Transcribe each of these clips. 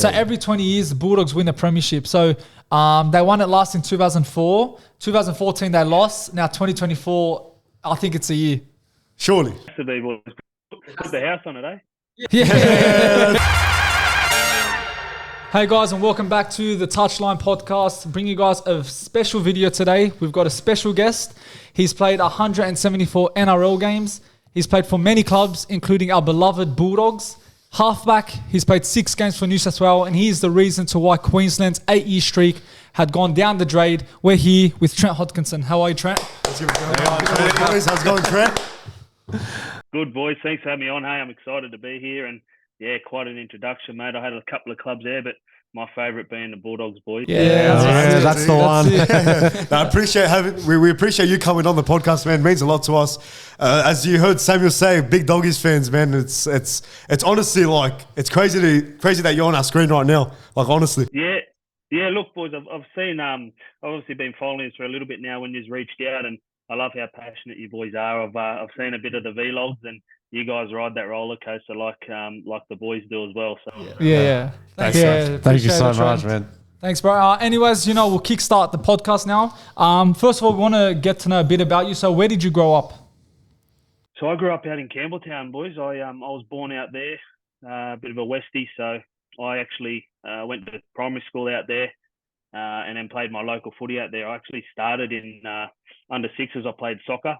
So every 20 years, the Bulldogs win a premiership. So they won it last in 2004. 2014, they lost. Now 2024, I think it's a year. Surely. To be boys. Put the house on it, eh? Yeah. Hey guys, and welcome back to the Touchline podcast. Bringing you guys a special video today. We've got a special guest. He's played 174 NRL games. He's played for many clubs, including our beloved Bulldogs. Halfback, he's played 6 games for New South Wales, and he's the reason to why Queensland's 8-year streak had gone down the drain. We're here with Trent Hodkinson. How are you, Trent? How's it going, Trent? Good, boys. Thanks for having me on. Hey, I'm excited to be here, and yeah, quite an introduction, mate. I had a couple of clubs there, but my favourite being the Bulldogs, boys. That's the one. No, I appreciate we appreciate you coming on the podcast, man. It means a lot to us. As you heard Samuel say, big Doggies fans, man. It's honestly like it's crazy that you're on our screen right now. Like honestly. Yeah. Look, boys, I've seen. I've obviously been following this for a little bit now. When you've reached out, and I love how passionate you boys are. I've seen a bit of the vlogs, and you guys ride that roller coaster like the boys do as well. So yeah. Thank you so much, man. Thanks, bro. Anyways, we'll kickstart the podcast now. First of all, we want to get to know a bit about you. So, where did you grow up? So I grew up out in Campbelltown, boys. I was born out there, a bit of a Westie. So I actually went to primary school out there, and then played my local footy out there. I actually started in under 6s. I played soccer.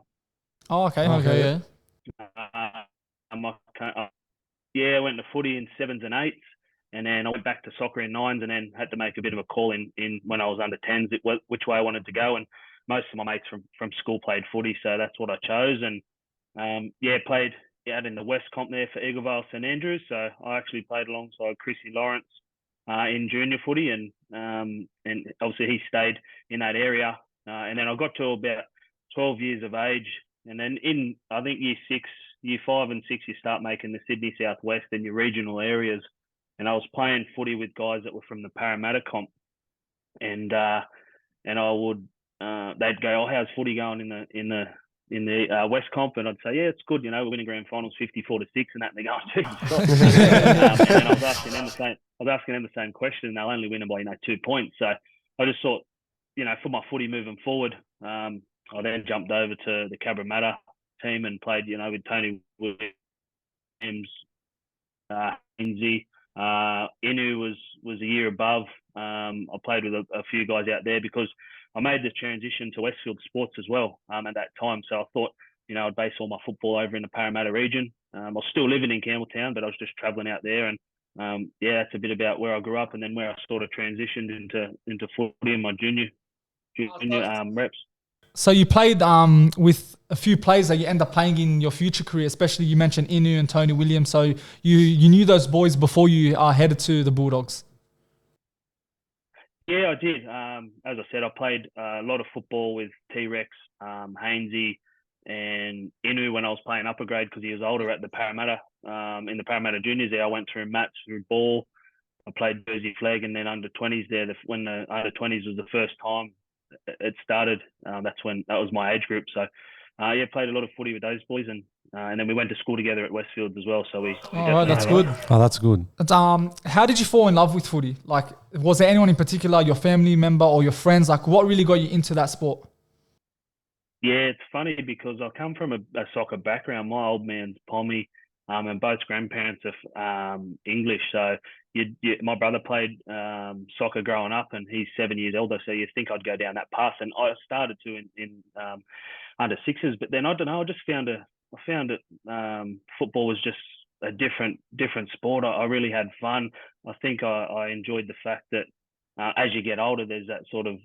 Oh, okay, yeah. I went to footy in 7s and 8s, and then I went back to soccer in 9s, and then had to make a bit of a call in when I was under 10s which way I wanted to go. And most of my mates from school played footy, so that's what I chose. And played out in the West Comp there for Eaglevale St Andrews. So I actually played alongside Chrissy Lawrence in junior footy, and obviously he stayed in that area. And then I got to about 12 years of age, and then in, I think, year 5 and 6, you start making the Sydney Southwest and your regional areas. And I was playing footy with guys that were from the Parramatta comp, and I would they'd go, "Oh, how's footy going in the West comp?" And I'd say, "Yeah, it's good. We're winning grand finals 54-6 and that." And they go, "Geez." And I was asking them the same question, and they'll only win by 2 points. So I just thought, for my footy moving forward, I then jumped over to the Cabramatta team and played, with Tony Williams, Lindsay. Inu was a year above. I played with a few guys out there because I made the transition to Westfield Sports as well at that time. So I thought, I'd base all my football over in the Parramatta region. I was still living in Campbelltown, but I was just travelling out there. And that's a bit about where I grew up, and then where I sort of transitioned into footy in my junior reps. So you played with a few players that you end up playing in your future career, especially you mentioned Inu and Tony Williams. So you knew those boys before you headed to the Bulldogs. Yeah, I did. As I said, I played a lot of football with T-Rex, Hainsey, and Inu when I was playing upper grade because he was older at the Parramatta. In the Parramatta juniors there, I went through mats, through ball. I played Jersey flag, and then under 20s there. When the under 20s was the first time it started, that was my age group. So played a lot of footy with those boys, and then we went to school together at Westfield as well. So that's good. Oh, that's good. How did you fall in love with footy? Like, was there anyone in particular, your family member or your friends? Like, what really got you into that sport? Yeah, it's funny because I come from a soccer background. My old man's Pommy, and both grandparents are English. So my brother played soccer growing up, and he's 7 years older. So you think I'd go down that path, and I started to in under 6s. But then I don't know. I just found it. Football was just a different sport. I really had fun. I think I enjoyed the fact that as you get older, there's that sort of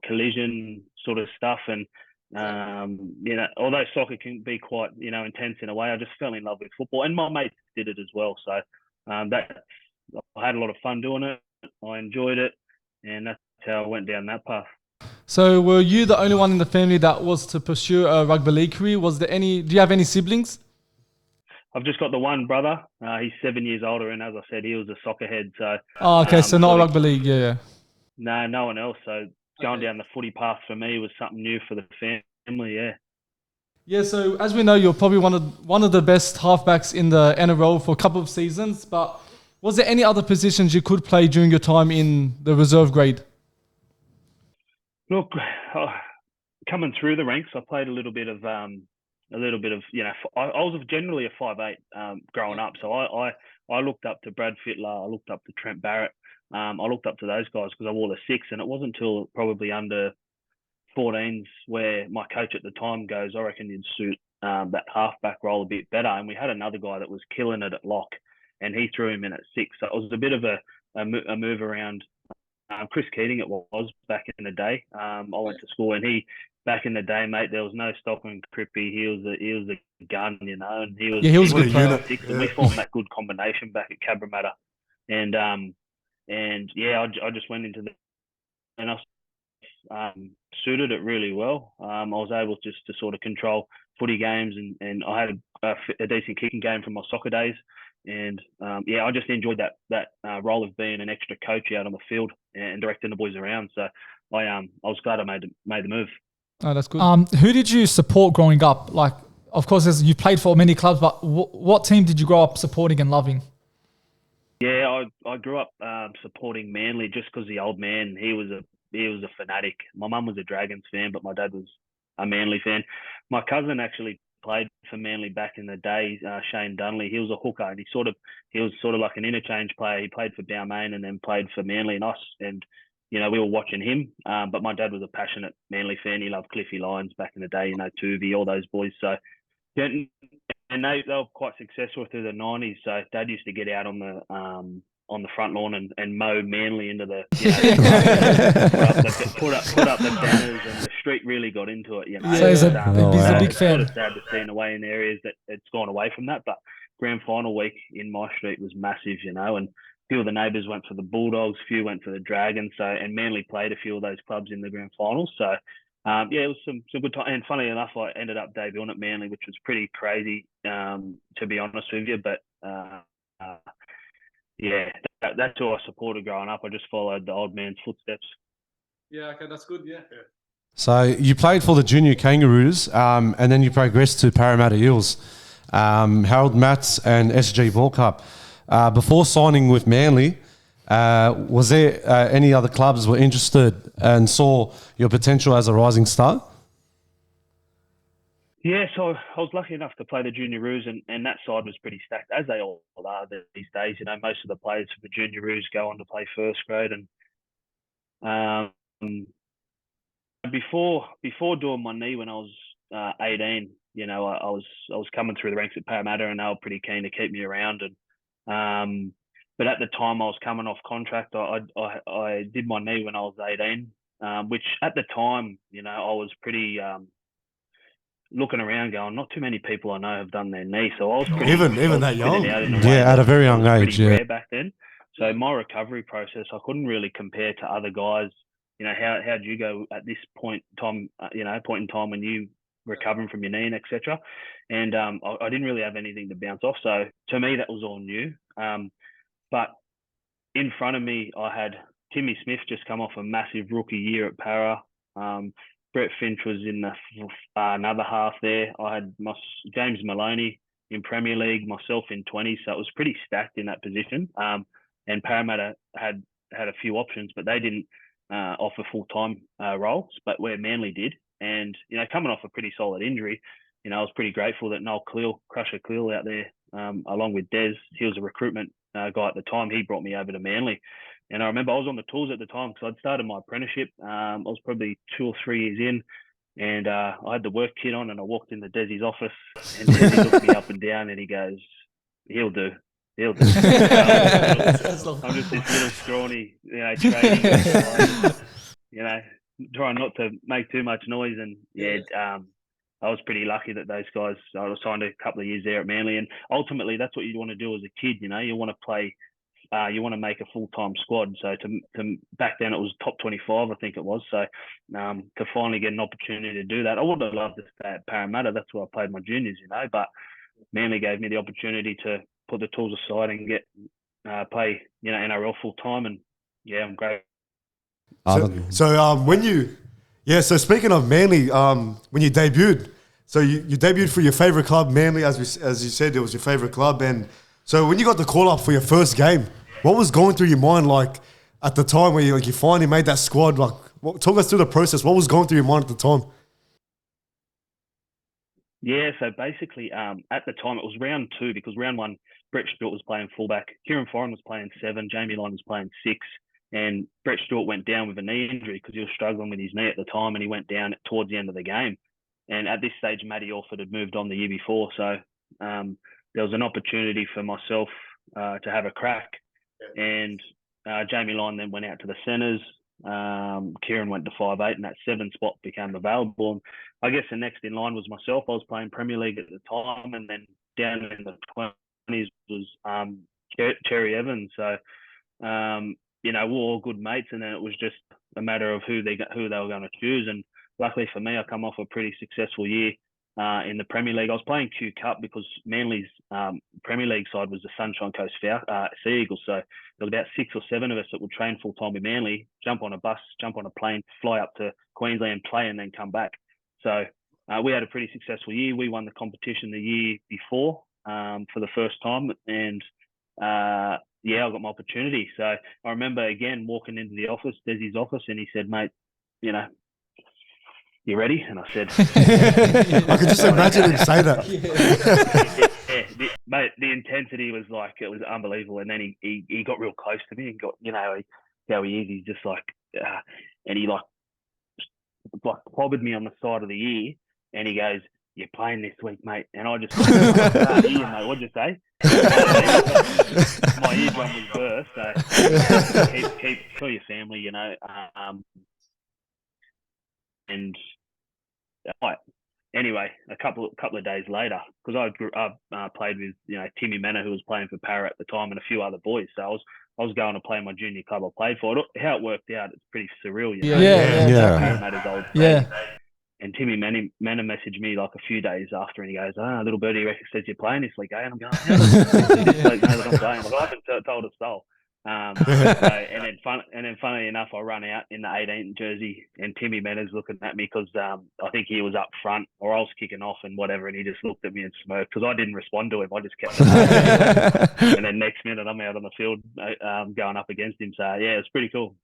collision sort of stuff, and although soccer can be quite intense in a way, I just fell in love with football, and my mates did it as well. So I had a lot of fun doing it. I enjoyed it, and that's how I went down that path. So were you the only one in the family that was to pursue a rugby league career? Do you have any siblings? I've just got the one brother. He's 7 years older, and as I said, he was a soccer head. So so not rugby league, yeah. No one else. So going down the footy path for me was something new for the family, yeah. Yeah, so as we know, you're probably one of the best halfbacks in the NRL for a couple of seasons. But Was there any other positions you could play during your time in the reserve grade? Look, coming through the ranks, I played a little bit of, I was generally a 5'8" growing up. So I looked up to Brad Fittler. I looked up to Trent Barrett. I looked up to those guys because I wore the 6, and it wasn't until probably under 14s where my coach at the time goes, I reckon you'd suit that halfback role a bit better. And we had another guy that was killing it at lock, and he threw him in at 6. So it was a bit of a move around. Chris Keating it was back in the day. I went to school, and he back in the day, mate, there was no stopping Crippy. He was a gun, you know, and he was a good player. And we formed that good combination back at Cabramatta, and I just went into and I suited it really well. I was able just to sort of control footy games, and I had a decent kicking game from my soccer days. And I just enjoyed that role of being an extra coach out on the field and directing the boys around. So I was glad I made the move. Oh, that's good. Who did you support growing up? Like, of course, you played for many clubs, but what team did you grow up supporting and loving? Yeah, I grew up supporting Manly just because the old man, he was a fanatic. My mum was a Dragons fan, but my dad was a Manly fan. My cousin actually played for Manly back in the day, Shane Dunley. He was a hooker, and he was sort of like an interchange player. He played for Balmain and then played for Manly and us, and you know, we were watching him. But my dad was a passionate Manly fan. He loved Cliffy Lyons back in the day, you know, Tuvey, all those boys. So, and they were quite successful through the 90s. So Dad used to get out on the front lawn and mow Manly into the, you know, put up the banners, and the street really got into it, you know. So he's a big fan. It's sort of sad to see in a way in areas that it's gone away from that, but grand final week in my street was massive, you know, and a few of the neighbours went for the Bulldogs, a few went for the Dragons, and Manly played a few of those clubs in the grand final. So, it was some good time. And funny enough, I ended up debuting at Manly, which was pretty crazy, to be honest with you, but that's who I supported growing up. I just followed the old man's footsteps. Yeah, okay, that's good, yeah. So you played for the junior Kangaroos, and then you progressed to Parramatta Eels, Harold Matts and SG Ball Cup. Before signing with Manly, was there any other clubs were interested and saw your potential as a rising star? Yeah, so I was lucky enough to play the Junior Roos, and that side was pretty stacked, as they all are these days. You know, most of the players for the Junior Roos go on to play first grade. And before doing my knee when I was 18, you know, I was coming through the ranks at Parramatta, and they were pretty keen to keep me around. And but at the time I was coming off contract. I did my knee when I was 18, which at the time, you know, I was pretty looking around going, not too many people I know have done their knee. So I was pretty, even that young. Yeah, at a very young age. Yeah, rare back then. So my recovery process, I couldn't really compare to other guys. You know, how did you go at this point in time when you recovering from your knee and etc. And I didn't really have anything to bounce off. So to me, that was all new. But in front of me, I had Timmy Smith just come off a massive rookie year at Para. Brett Finch was in the another half there. I had James Maloney in Premier League, myself in 20, so it was pretty stacked in that position. And Parramatta had a few options, but they didn't offer full-time roles, but where Manly did. And, you know, coming off a pretty solid injury, you know, I was pretty grateful that Noel Crusher Cleel out there, along with Des, he was a recruitment guy at the time. He brought me over to Manly. And I remember I was on the tools at the time because I'd started my apprenticeship. I was probably 2 or 3 years in, and I had the work kit on, and I walked into Desi's office, and Desi looked me up and down, and he goes, "He'll do." I'm just this little scrawny, you know, trading, you know, trying not to make too much noise. And I was pretty lucky that those guys, I was signed a couple of years there at Manly, and ultimately that's what you want to do as a kid. You know, you want to play. You want to make a full-time squad. So to back then it was top 25, I think it was. So to finally get an opportunity to do that, I would have loved to stay at Parramatta. That's where I played my juniors, you know. But Manly gave me the opportunity to put the tools aside and get play, you know, NRL full-time. And yeah, I'm great. So speaking of Manly, when you debuted, so you debuted for your favourite club, Manly, as you said, it was your favourite club, and So when you got the call up for your first game, what was going through your mind like at the time when you finally made that squad? Like, talk us through the process. What was going through your mind at the time? Yeah, so basically, at the time it was round 2 because round 1, Brett Stewart was playing fullback, Kieran Foran was playing 7, Jamie Lyon was playing 6, and Brett Stewart went down with a knee injury because he was struggling with his knee at the time, and he went down towards the end of the game. And at this stage, Matty Orford had moved on the year before, so there was an opportunity for myself to have a crack. And Jamie Lyon then went out to the centres. Kieran went to 5'8", and that 7 spot became available. And I guess the next in line was myself. I was playing Premier League at the time, and then down in the 20s was Cherry Evans. So, you know, we're all good mates, and then it was just a matter of who they were going to choose. And luckily for me, I come off a pretty successful year in the Premier League. I was playing Q Cup because Manly's Premier League side was the Sunshine Coast Sea Eagles. So there was about 6 or 7 of us that would train full time with Manly, jump on a bus, jump on a plane, fly up to Queensland, play, and then come back. So we had a pretty successful year. We won the competition the year before for the first time, and yeah, I got my opportunity. So I remember again walking into the office, Desi's office, and he said, "Mate, you know, you ready?" And I said, I could just imagine him say that. Mate, the intensity was like, it was unbelievable. And then he got real close to me and got, you know, how he is. He's just like, and he like clobbered me on the side of the ear, and he goes, "You're playing this week, mate." And I just, mate, what'd you say? My eardrum was burst. So keep for your family, you know. And anyway, a couple of days later, because I played with, you know, Timmy Manor, who was playing for Para at the time, and a few other boys. So I was going to play my junior club I played for. How it worked out, it's pretty surreal, you know. Yeah. And Timmy Manor messaged me like a few days after, and he goes, "Little birdie says you're playing this week, eh?" And I'm going, "How does this week know that I'm playing?" Like, I haven't told a soul. And then funnily enough, I run out in the 18 jersey, and Timmy Mena's looking at me because I think he was up front, or I was kicking off and whatever, and he just looked at me and smirked because I didn't respond to him. I just kept and then next minute I'm out on the field going up against him. So yeah, it's pretty cool.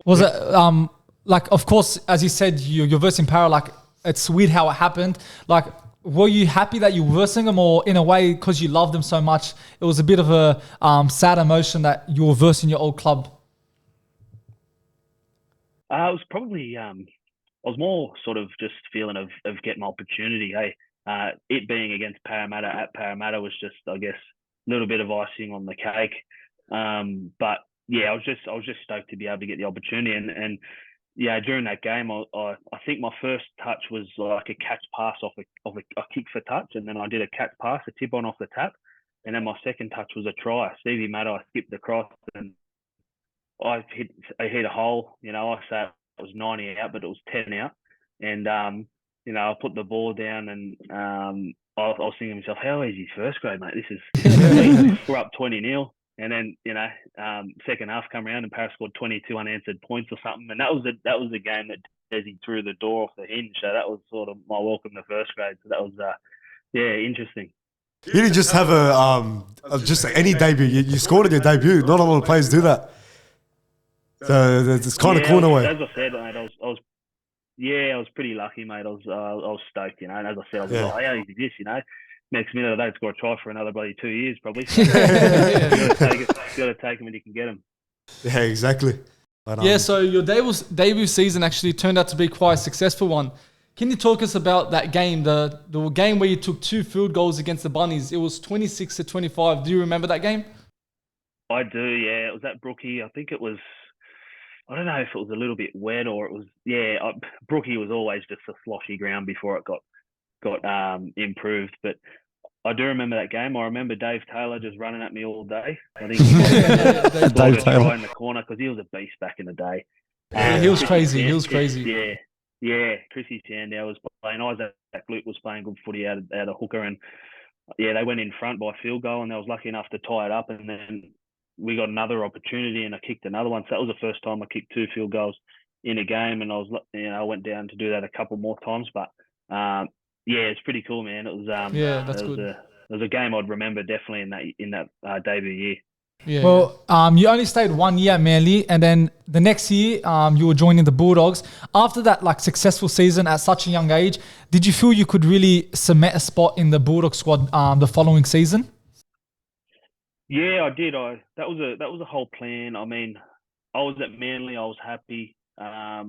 Was it like, of course, as you said, you're versing Para, like, it's weird how it happened. Like, were you happy that you were versing them, or in a way, because you loved them so much, it was a bit of a sad emotion that you were versing your old club? It was probably, I was more sort of just feeling of getting my opportunity. Hey, it being against Parramatta at Parramatta was just, I guess, a little bit of icing on the cake. But yeah, I was just stoked to be able to get the opportunity. And yeah, during that game, I think my first touch was like a catch pass off a kick for touch, and then I did a catch pass, a tip on off the tap, and then my second touch was a try. Stevie Matter, I skipped across and I hit a hole. You know, I say it was 90 out, but it was 10 out, and you know, I put the ball down, and I was thinking to myself, how easy is first grade, mate? This is we're up 20-0. And then, you know, second half come around and Paris scored 22 unanswered points or something. And that was the game that Desi threw the door off the hinge. So that was sort of my welcome to first grade. So that was, yeah, interesting. You didn't just have just any debut. You scored in your debut. Not a lot of players do that. So it's kind of cool in a way. As I said, mate, I was pretty lucky, mate. I was stoked, you know. And as I said, I was like, how easy is this, you know? Next minute, I don't score a try for another bloody 2 years, probably. So you got to take them when you can get them. Yeah, exactly. But, yeah, so your debut season actually turned out to be quite a successful one. Can you talk us about that game, the game where you took 2 field goals against the Bunnies? It was 26-25. Do you remember that game? I do, yeah. It was at Brookie. I think it was, I don't know if it was a little bit wet or it was, Brookie was always just a sloshy ground before it got improved. But I do remember that game. I remember Dave Taylor just running at me all day. I think he got Dave Taylor in the corner because he was a beast back in the day. He was crazy. He was crazy. Yeah. Chrissy Sandow was playing. Isaac Luke was playing good footy out of hooker, and yeah, they went in front by field goal, and I was lucky enough to tie it up. And then we got another opportunity, and I kicked another one. So that was the first time I kicked 2 field goals in a game, and I went down to do that a couple more times, but. Yeah, it's pretty cool, man. It was that's good. was a game I'd remember definitely in that debut year. Yeah. Well, you only stayed 1 year at Manly, and then the next year you were joining the Bulldogs. After that successful season at such a young age, did you feel you could really cement a spot in the Bulldog squad the following season? Yeah, I did. That was a whole plan. I mean, I was at Manly. I was happy. I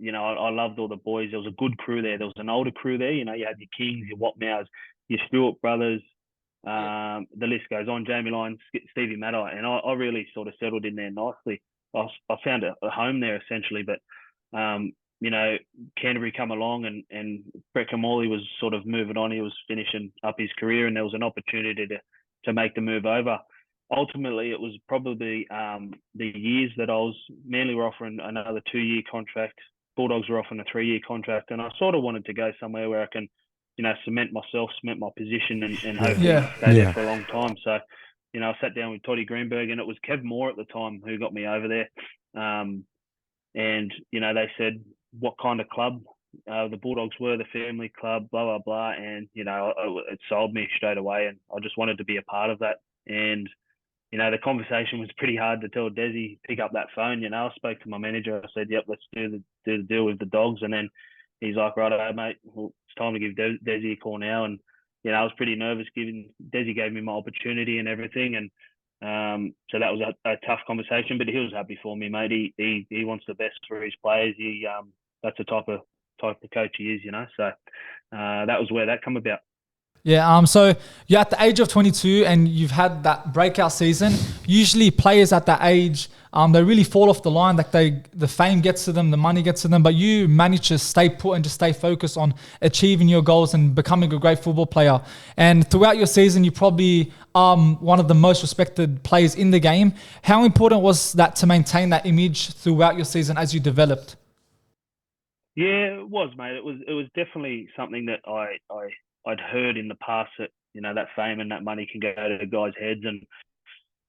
loved all the boys. There was a good crew there. There was an older crew there. You had your Kings, your Watmows, your Stewart brothers. The list goes on. Jamie Lyons, Stevie Matter, and I really sort of settled in there nicely. I found a home there essentially. But Canterbury come along, and Brett Kamali was sort of moving on. He was finishing up his career, and there was an opportunity to make the move over. Ultimately, it was probably the years that Manly were offering another 2-year contract. Bulldogs were offering a 3-year contract, and I sort of wanted to go somewhere where I can, cement myself, cement my position, and hopefully stay there for a long time. So, I sat down with Toddy Greenberg, and it was Kev Moore at the time who got me over there. And they said what kind of club the Bulldogs were, the family club, blah blah blah, and it sold me straight away, and I just wanted to be a part of that. And the conversation was pretty hard to tell Desi, pick up that phone. I spoke to my manager. I said, "Yep, let's do the deal with the Dogs." And then he's like, "Right, mate, well, it's time to give Desi a call now." And I was pretty nervous, given Desi gave me my opportunity and everything. And so that was a tough conversation, but he was happy for me, mate. He wants the best for his players. That's the type of coach he is, So that was where that come about. Yeah, so you're at the age of 22 and you've had that breakout season. Usually players at that age, they really fall off the line. The fame gets to them, the money gets to them, but you manage to stay put and just stay focused on achieving your goals and becoming a great football player. And throughout your season, you probably one of the most respected players in the game. How important was that to maintain that image throughout your season as you developed? Yeah, it was, mate. It was definitely something that I'd heard in the past that, that fame and that money can go to guys' heads. And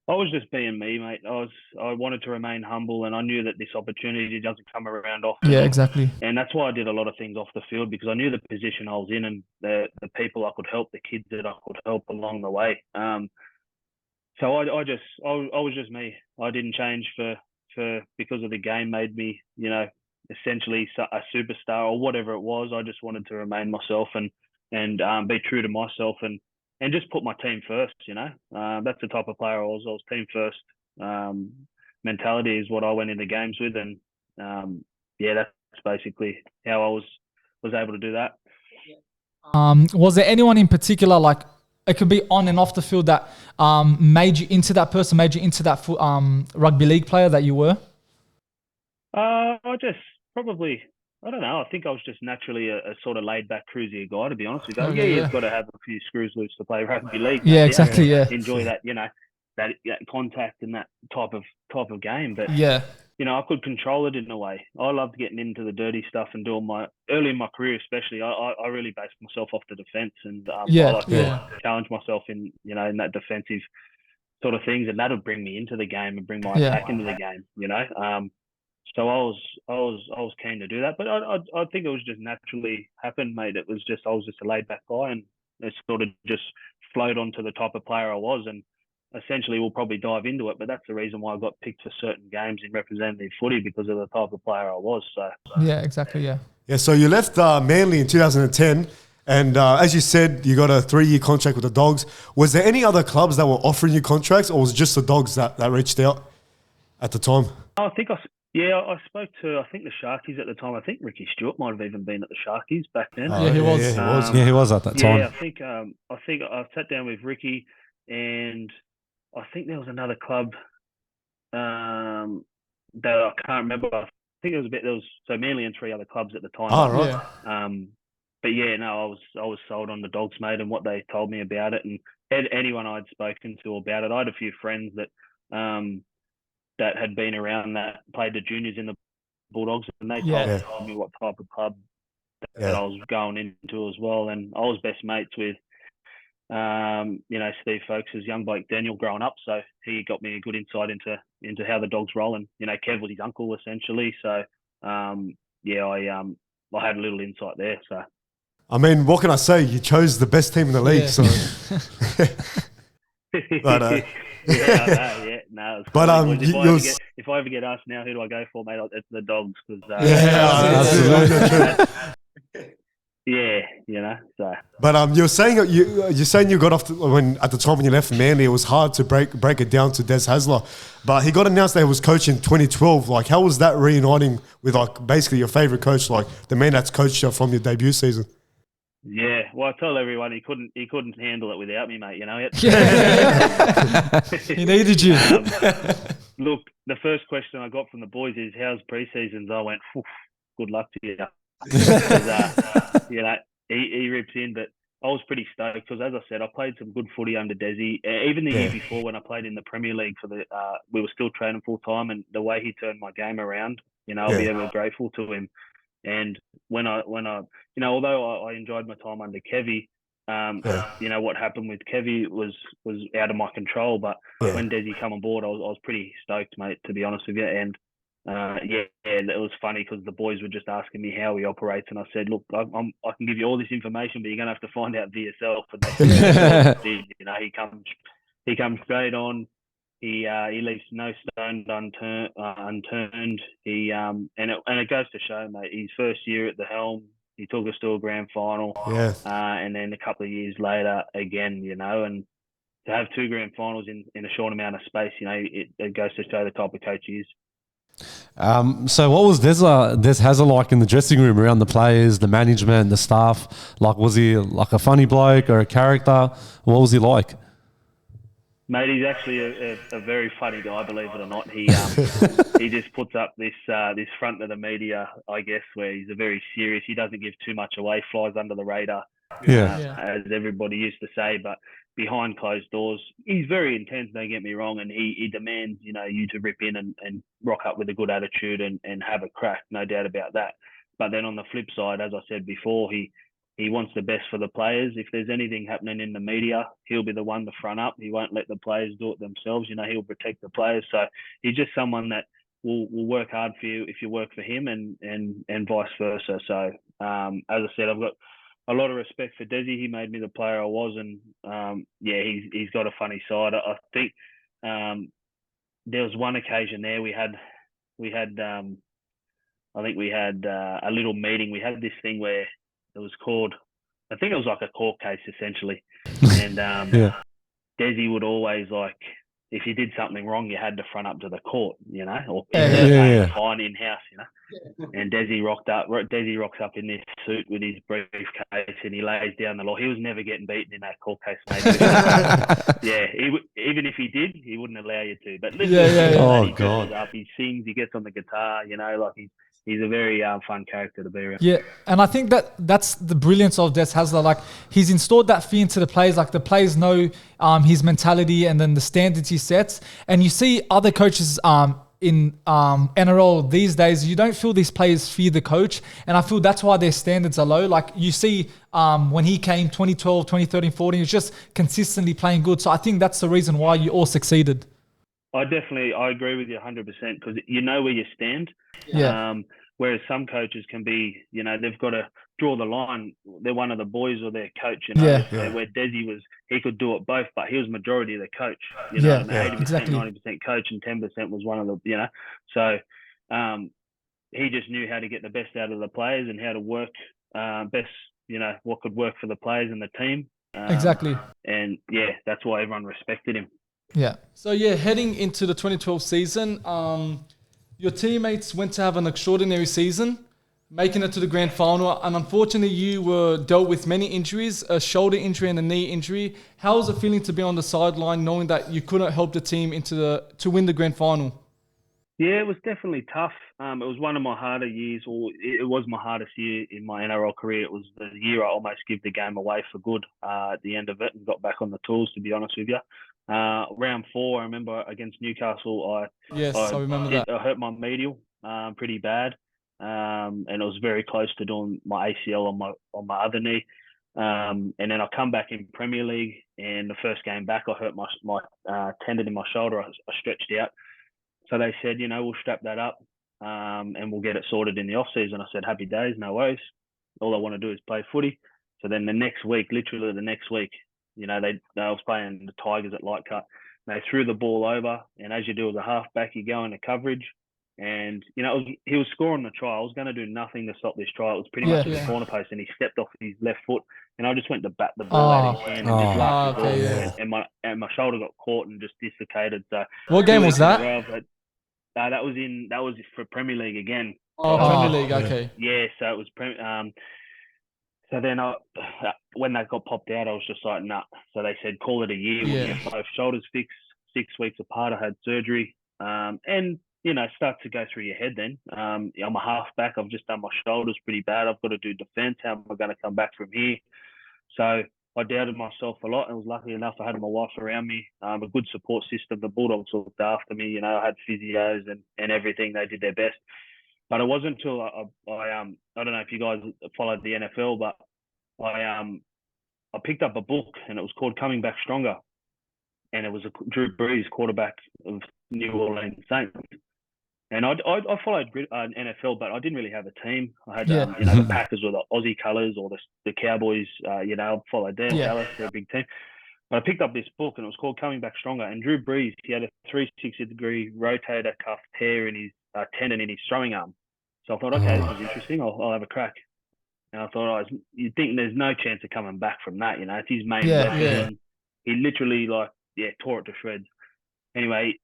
I was just being me, mate. I wanted to remain humble, and I knew that this opportunity doesn't come around often. Yeah, exactly. And that's why I did a lot of things off the field, because I knew the position I was in and the people I could help, the kids that I could help along the way. So I was just me. I didn't change because of the game made me, essentially a superstar or whatever it was. I just wanted to remain myself and be true to myself and just put my team first, That's the type of player I was. I was team first. Mentality is what I went into games with, and that's basically how I was able to do that. Was there anyone in particular, it could be on and off the field, that made you into that person, made you into that rugby league player that you were? I don't know. I think I was just naturally a sort of laid-back, cruisier guy, to be honest with you. You've got to have a few screws loose to play rugby league. Yeah, exactly. Yeah, enjoy that, that contact and that type of game. But I could control it in a way. I loved getting into the dirty stuff and doing early in my career, especially. I really based myself off the defence, and I like to challenge myself in in that defensive sort of things, and that would bring me into the game and bring my attack into the game. So I was keen to do that, but I think it was just naturally happened, mate. It was just I was just a laid back guy, and it sort of just flowed onto the type of player I was, and essentially we'll probably dive into it. But that's the reason why I got picked for certain games in representative footy, because of the type of player I was. So yeah, exactly, yeah. Yeah, so you left Manly in 2010, and as you said, you got a 3-year contract with the Dogs. Was there any other clubs that were offering you contracts, or was it just the Dogs that reached out at the time? I spoke to, I think, the Sharkies at the time. I think Ricky Stewart might have even been at the Sharkies back then. Yeah, he was. He was at that time. Yeah, I think I sat down with Ricky, and I think there was another club that I can't remember. I think there was Manly and 3 other clubs at the time. Oh, right. Yeah. But yeah, no, I was sold on the Dogs, mate, and what they told me about it, and anyone I'd spoken to about it. I had a few friends that had been around that played the juniors in the Bulldogs, and they told me what type of club that I was going into as well. And I was best mates with, Steve Folkes' young bloke Daniel growing up, so he got me a good insight into how the Dogs roll. And Kev was his uncle essentially, so I had a little insight there. So I mean, what can I say? You chose the best team in the league, so. But, no. It's but cool. If I ever get asked now, who do I go for, mate? It's the Dogs, because yeah, you know. So, but you're saying you got off when at the time when you left Manly, it was hard to break it down to Des Hasler, but he got announced that he was coaching in 2012. Like, how was that reuniting with like basically your favorite coach, like the man that's coached you from your debut season? Yeah, well, I told everyone he couldn't handle it without me, mate. You know. He needed you. Look, the first question I got from the boys is, "How's pre-seasons?" I went, "Good luck to you." You know, he rips in, but I was pretty stoked because, as I said, I played some good footy under Desi. Even the year before, when I played in the Premier League we were still training full time, and the way he turned my game around, you know, I'll be ever grateful to him. And when I, you know, although I enjoyed my time under Kevy, you know, what happened with Kevy was out of my control. But when Desi come on board, I was pretty stoked, mate, to be honest with you. And it was funny because the boys were just asking me how he operates, and I said, "Look, I can give you all this information, but you're gonna have to find out for yourself." And you know, he comes straight on. He leaves no stone unturned. And it goes to show, mate. His first year at the helm, he took us to a grand final. And then a couple of years later, again, you know, and to have 2 grand finals in a short amount of space, you know, it goes to show the type of coach he is. So what was Des Hasler like in the dressing room, around the players, the management, the staff? Like, was he like a funny bloke or a character? What was he like? Mate, he's actually a very funny guy, believe it or not. He he just puts up this front of the media, I guess, where he's a very serious. He doesn't give too much away, flies under the radar, as everybody used to say. But behind closed doors, he's very intense. Don't get me wrong, and he demands, you know, you to rip in and rock up with a good attitude and have a crack, no doubt about that. But then on the flip side, as I said before, he wants the best for the players. If there's anything happening in the media, he'll be the one to front up. He won't let the players do it themselves. You know, he'll protect the players. So he's just someone that will work hard for you if you work for him, and vice versa. So as I said, I've got a lot of respect for Desi. He made me the player I was, and he's got a funny side. I think there was one occasion there we had a little meeting. We had this thing where it was called, I think it was like a court case essentially, and Desi would always, like, if you did something wrong, you had to front up to the court, you know, or fine in house, you know. And Desi rocks up in this suit with his briefcase, and he lays down the law. He was never getting beaten in that court case, mate. Even if he did, he wouldn't allow you to. But oh God, up, he sings, he gets on the guitar, you know, like he's a very fun character to be around. Yeah, and I think that's the brilliance of Des Hasler. Like, he's installed that fear into the players. Like, the players know his mentality and then the standards he sets. And you see other coaches in NRL these days, you don't feel these players fear the coach. And I feel that's why their standards are low. Like, you see when he came 2012, 2013, 14, he was just consistently playing good. So I think that's the reason why you all succeeded. I agree with you 100%, because you know where you stand. Yeah. Whereas some coaches can be, you know, they've got to draw the line. They're one of the boys or their coach, you know. Where Desi he could do it both, but he was majority of the coach. You know, 80%, exactly. 90% coach, and 10% was one of the, you know. So he just knew how to get the best out of the players and how to work best, you know, what could work for the players and the team. Exactly. And that's why everyone respected him. Yeah. So heading into the 2012 season, your teammates went to have an extraordinary season, making it to the grand final, and unfortunately you were dealt with many injuries, a shoulder injury and a knee injury. How was it feeling to be on the sideline, knowing that you couldn't help the team to win the grand final? Yeah, it was definitely tough. It was one of my harder years, or it was my hardest year in my NRL career. It was the year I almost gave the game away for good at the end of it and got back on the tools, to be honest with you. Round 4, I remember against Newcastle, I remember that. I hurt my medial pretty bad, and it was very close to doing my ACL on my other knee. And then I come back in Premier League, and the first game back, I hurt my tendon in my shoulder. I stretched out. So they said, you know, we'll strap that up and we'll get it sorted in the off season. I said, happy days, no worries. All I want to do is play footy. So then the next week, literally the next week, you know, they was playing the Tigers at light cut. They threw the ball over, and as you do as a halfback, you go into coverage. And, you know, he was scoring the try. I was going to do nothing to stop this try. It was pretty much at the corner post, and he stepped off his left foot. And I just went to bat the ball out of his hand and just laughed the ball. And my shoulder got caught and just dislocated. So what game was that? That was for Premier League again. Premier League, okay. Yeah, so it was so then when that got popped out, I was just like, nah. So they said, call it a year. We'll get both shoulders fixed 6 weeks apart. I had surgery. And, you know, start to go through your head then. I'm a halfback. I've just done my shoulders pretty bad. I've got to do defence. How am I going to come back from here? So I doubted myself a lot, and was lucky enough I had my wife around me, a good support system. The Bulldogs looked after me. You know, I had physios and everything. They did their best. But it wasn't until I don't know if you guys followed the NFL, but I picked up a book, and it was called Coming Back Stronger. And it was Drew Brees, quarterback of New Orleans Saints. And I followed NFL, but I didn't really have a team. I had, you know, the Packers or the Aussie colours, or the Cowboys, you know, I followed them. Dallas, they're a big team. But I picked up this book, and it was called Coming Back Stronger. And Drew Brees, he had a 360-degree rotator cuff tear in his tendon in his throwing arm. So I thought, okay, this is interesting. I'll have a crack. And I thought, you'd think there's no chance of coming back from that. You know, it's his main weapon. He literally, tore it to shreds. Anyway,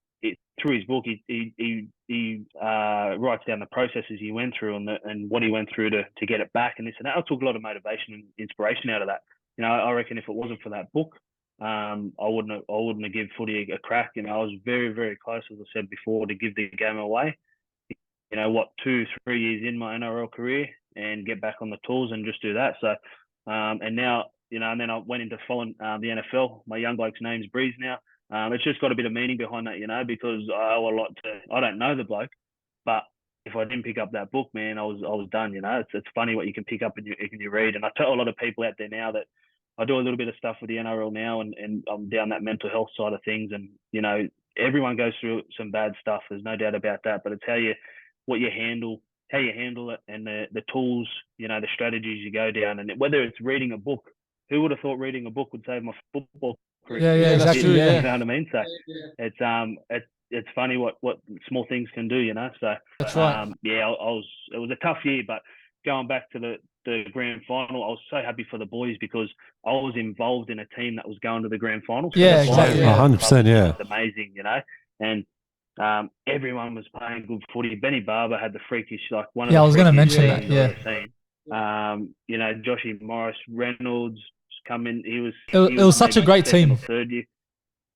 through his book, he writes down the processes he went through and what he went through to get it back and this and that. I took a lot of motivation and inspiration out of that. You know, I reckon if it wasn't for that book, I wouldn't have given footy a crack. You know, I was very, very close, as I said before, to give the game away. You know, 2-3 years in my NRL career and get back on the tools and just do that. So, and now, you know, and then I went into following the NFL. My young bloke's name's Breeze now. It's just got a bit of meaning behind that, you know, because I owe a lot I don't know the bloke, but if I didn't pick up that book, man, I was done, you know. It's funny what you can pick up and you read. And I tell a lot of people out there now that I do a little bit of stuff with the NRL now, and I'm down that mental health side of things. And, you know, everyone goes through some bad stuff. There's no doubt about that, but it's how you handle it, and the tools, you know, the strategies you go down. And whether it's reading a book, who would have thought reading a book would save my football career? Yeah, exactly. You know what I mean? So it's funny what small things can do, you know. So that's right. It was a tough year, but going back to the grand final, I was so happy for the boys because I was involved in a team that was going to the grand final. So exactly. 100%, yeah. It's amazing, you know. And everyone was playing good footy. Benny Barber had the freakish, one of the I was going to mention that. You know, Joshy Morris, Reynolds come in. It was such a great team. Third year.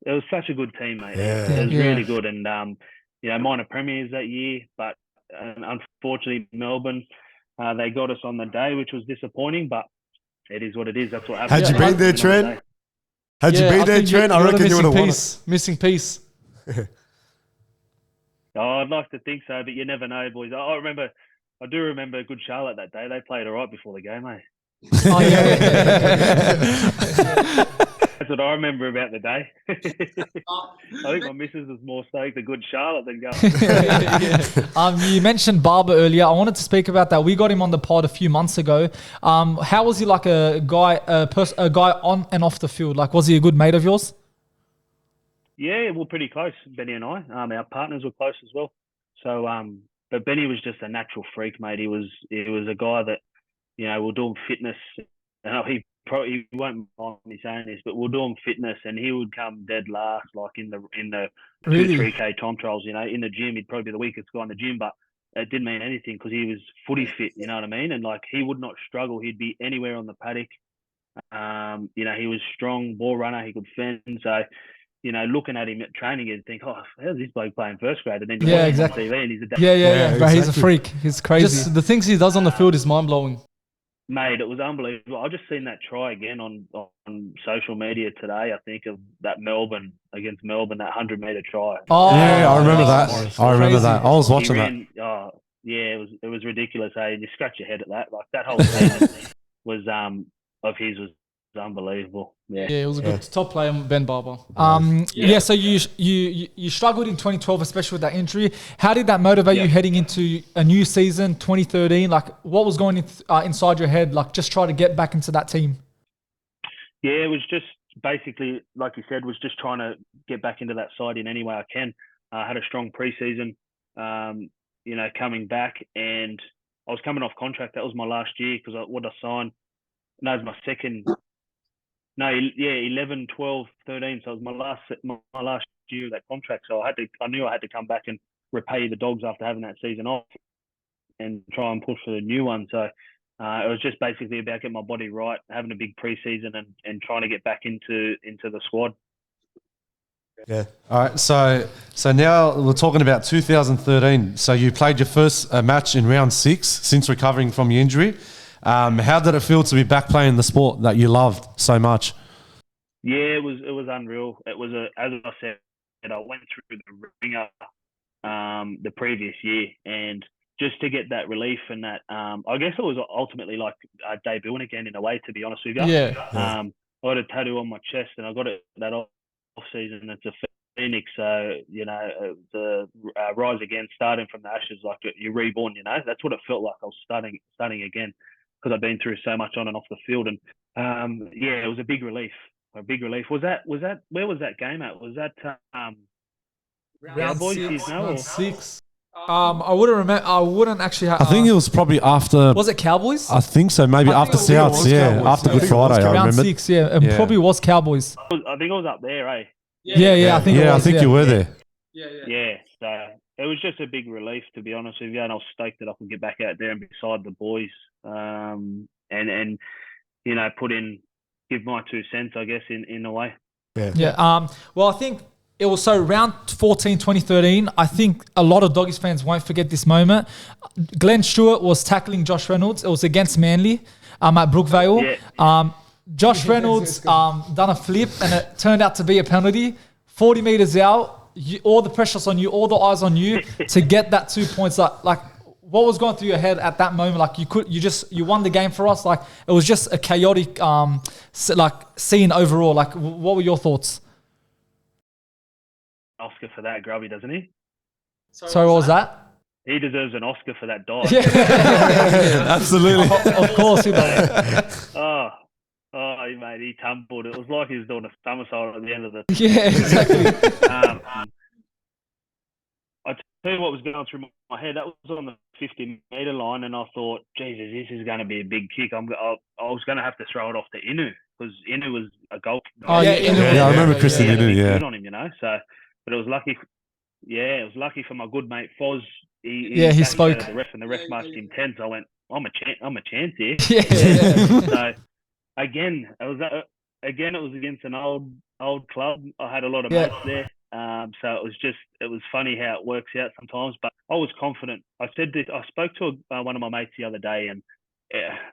It was such a good team, mate. Yeah. It was really good. And, you know, minor premiers that year, but unfortunately Melbourne, they got us on the day, which was disappointing, but it is what it is. That's what happened. Had you been there, Trent? Had you been there, Trent? I reckon you would have won it. Missing piece. I'd like to think so, but you never know, boys. I do remember Good Charlotte that day. They played all right before the game, eh? Oh, yeah. That's what I remember about the day. I think my missus was more stoked at Good Charlotte than going. You mentioned Barber earlier. I wanted to speak about that. We got him on the pod a few months ago. How was he like a guy on and off the field? Like, was he a good mate of yours? Yeah, we're pretty close, Benny and I. Our partners were close as well. So, but Benny was just a natural freak, mate. He was a guy that, you know, we're doing fitness. He won't mind me saying this, but we're doing fitness, and he would come dead last, like in the really? 2-3K time trials. You know, in the gym, he'd probably be the weakest guy in the gym, but it didn't mean anything because he was footy fit. You know what I mean? And like he would not struggle. He'd be anywhere on the paddock. You know, he was strong ball runner. He could fend. So, you know, looking at him at training, you'd think, oh, how's this bloke playing first grade? And then you watch him on TV and he's a yeah. Bro, he's a freak. He's crazy. Just the things he does on the field is mind blowing. Mate, it was unbelievable. I just seen that try again on social media today. I think of that against Melbourne, that 100-meter try. Oh, yeah, I remember that. I remember that. I was watching that. Oh, yeah, it was ridiculous. Hey, you scratch your head at that. Like that whole season was of his was unbelievable. Yeah. Yeah, it was a good top player, Ben Barber. So you struggled in 2012, especially with that injury. How did that motivate you heading into a new season, 2013? Like, what was going inside your head? Like, just try to get back into that team. Yeah, it was just basically, like you said, was just trying to get back into that side in any way I can. I had a strong preseason, coming back, and I was coming off contract. That was my last year because what I signed. No, it was my second. No, 11, 12, 13. So it was my last year of that contract. So I knew I had to come back and repay the Dogs after having that season off and try and push for the new one. So it was just basically about getting my body right, having a big preseason and trying to get back into the squad. Yeah. All right. So now we're talking about 2013. So you played your first match in round 6 since recovering from your injury. How did it feel to be back playing the sport that you loved so much? Yeah, it was unreal. It was as I said, I went through the ringer the previous year, and just to get that relief and that, I guess it was ultimately like debuting again in a way. To be honest with you, I got a tattoo on my chest, and I got it that off season. It's a phoenix, so the rise again, starting from the ashes, like you're reborn. That's what it felt like. I was starting again. Because I've been through so much on and off the field, and it was a big relief. Was that where was that game at? Was that round 6? I wouldn't remember. I wouldn't actually. I think it was probably after. Was it Cowboys? I think so. Maybe after Souths. Yeah, after Good Friday. I remember. Round 6. Yeah, and probably was Cowboys. I think I was up there, eh? Yeah. I think you were there. Yeah. So it was just a big relief, to be honest with you, and I was stoked that I could get back out there and beside the boys, and give my 2 cents, I guess, in a way. Yeah. Well, I think it was round 14, 2013. I think a lot of Doggies fans won't forget this moment. Glenn Stewart was tackling Josh Reynolds. It was against Manly at Brookvale. Yeah. Josh Reynolds done a flip, and it turned out to be a penalty. 40 meters out. All the pressure's on you, all the eyes on you to get that 2 points. Like, what was going through your head at that moment? Like, you won the game for us. Like, it was just a chaotic, scene overall. Like, what were your thoughts? Oscar for that, Grubby, doesn't he? Sorry, what was that? He deserves an Oscar for that dive. Yeah, absolutely. Of course he does. Oh, mate, he tumbled. It was like he was doing a somersault at the end of the... Yeah, exactly. I tell you what was going through my head. That was on the 50-metre line, and I thought, Jesus, this is going to be a big kick. I was going to have to throw it off to Inu, because Inu was a goal. Oh, yeah, Inu. I remember Christian Inu, yeah. On him, so... But it was lucky... Yeah, it was lucky for my good mate, Foz. He spoke. The ref, and the ref marked him 10, so I went, I'm a chance here. Yeah. So... Again, it was against an old club. I had a lot of mates there, so it was funny how it works out sometimes. But I was confident. I said this. I spoke to one of my mates the other day, and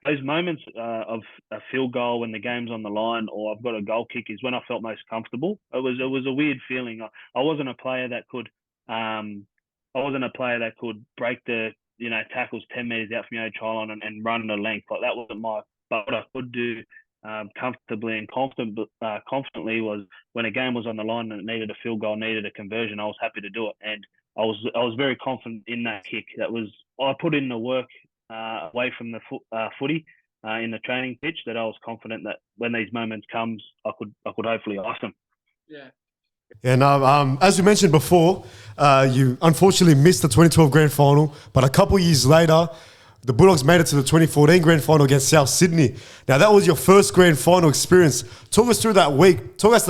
those moments of a field goal when the game's on the line, or I've got a goal kick, is when I felt most comfortable. It was a weird feeling. I wasn't a player that could. I wasn't a player that could break the tackles 10 meters out from your own try line and run the length. Like, that wasn't my. But what I could do comfortably and confidently was when a game was on the line and it needed a field goal, needed a conversion, I was happy to do it. And I was very confident in that kick. I put in the work away from the footy in the training pitch, that I was confident that when these moments comes, I could hopefully ice them. Yeah. Yeah, no, as we mentioned before, you unfortunately missed the 2012 grand final, but a couple years later, the Bulldogs made it to the 2014 grand final against South Sydney. Now, that was your first grand final experience. Talk us through that week. Talk us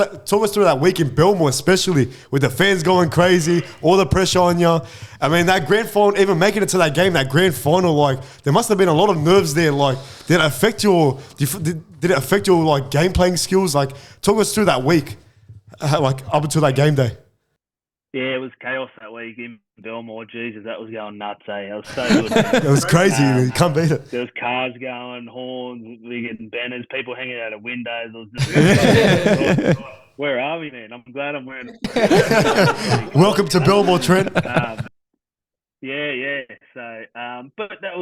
through that week in Belmore, especially with the fans going crazy, all the pressure on you. I mean, that grand final, even making it to that game, that grand final, like, there must have been a lot of nerves there. Like, did it affect your like game playing skills? Like, talk us through that week, like up until that game day. Yeah, it was chaos that week in Belmore. Jesus, that was going nuts, eh? It was so good. It was crazy. You can't beat it. There was cars going, horns, we getting banners, people hanging out of windows. It was just, where are we, man? I'm glad I'm wearing it. Welcome to Belmore, Trent. Yeah. So, but it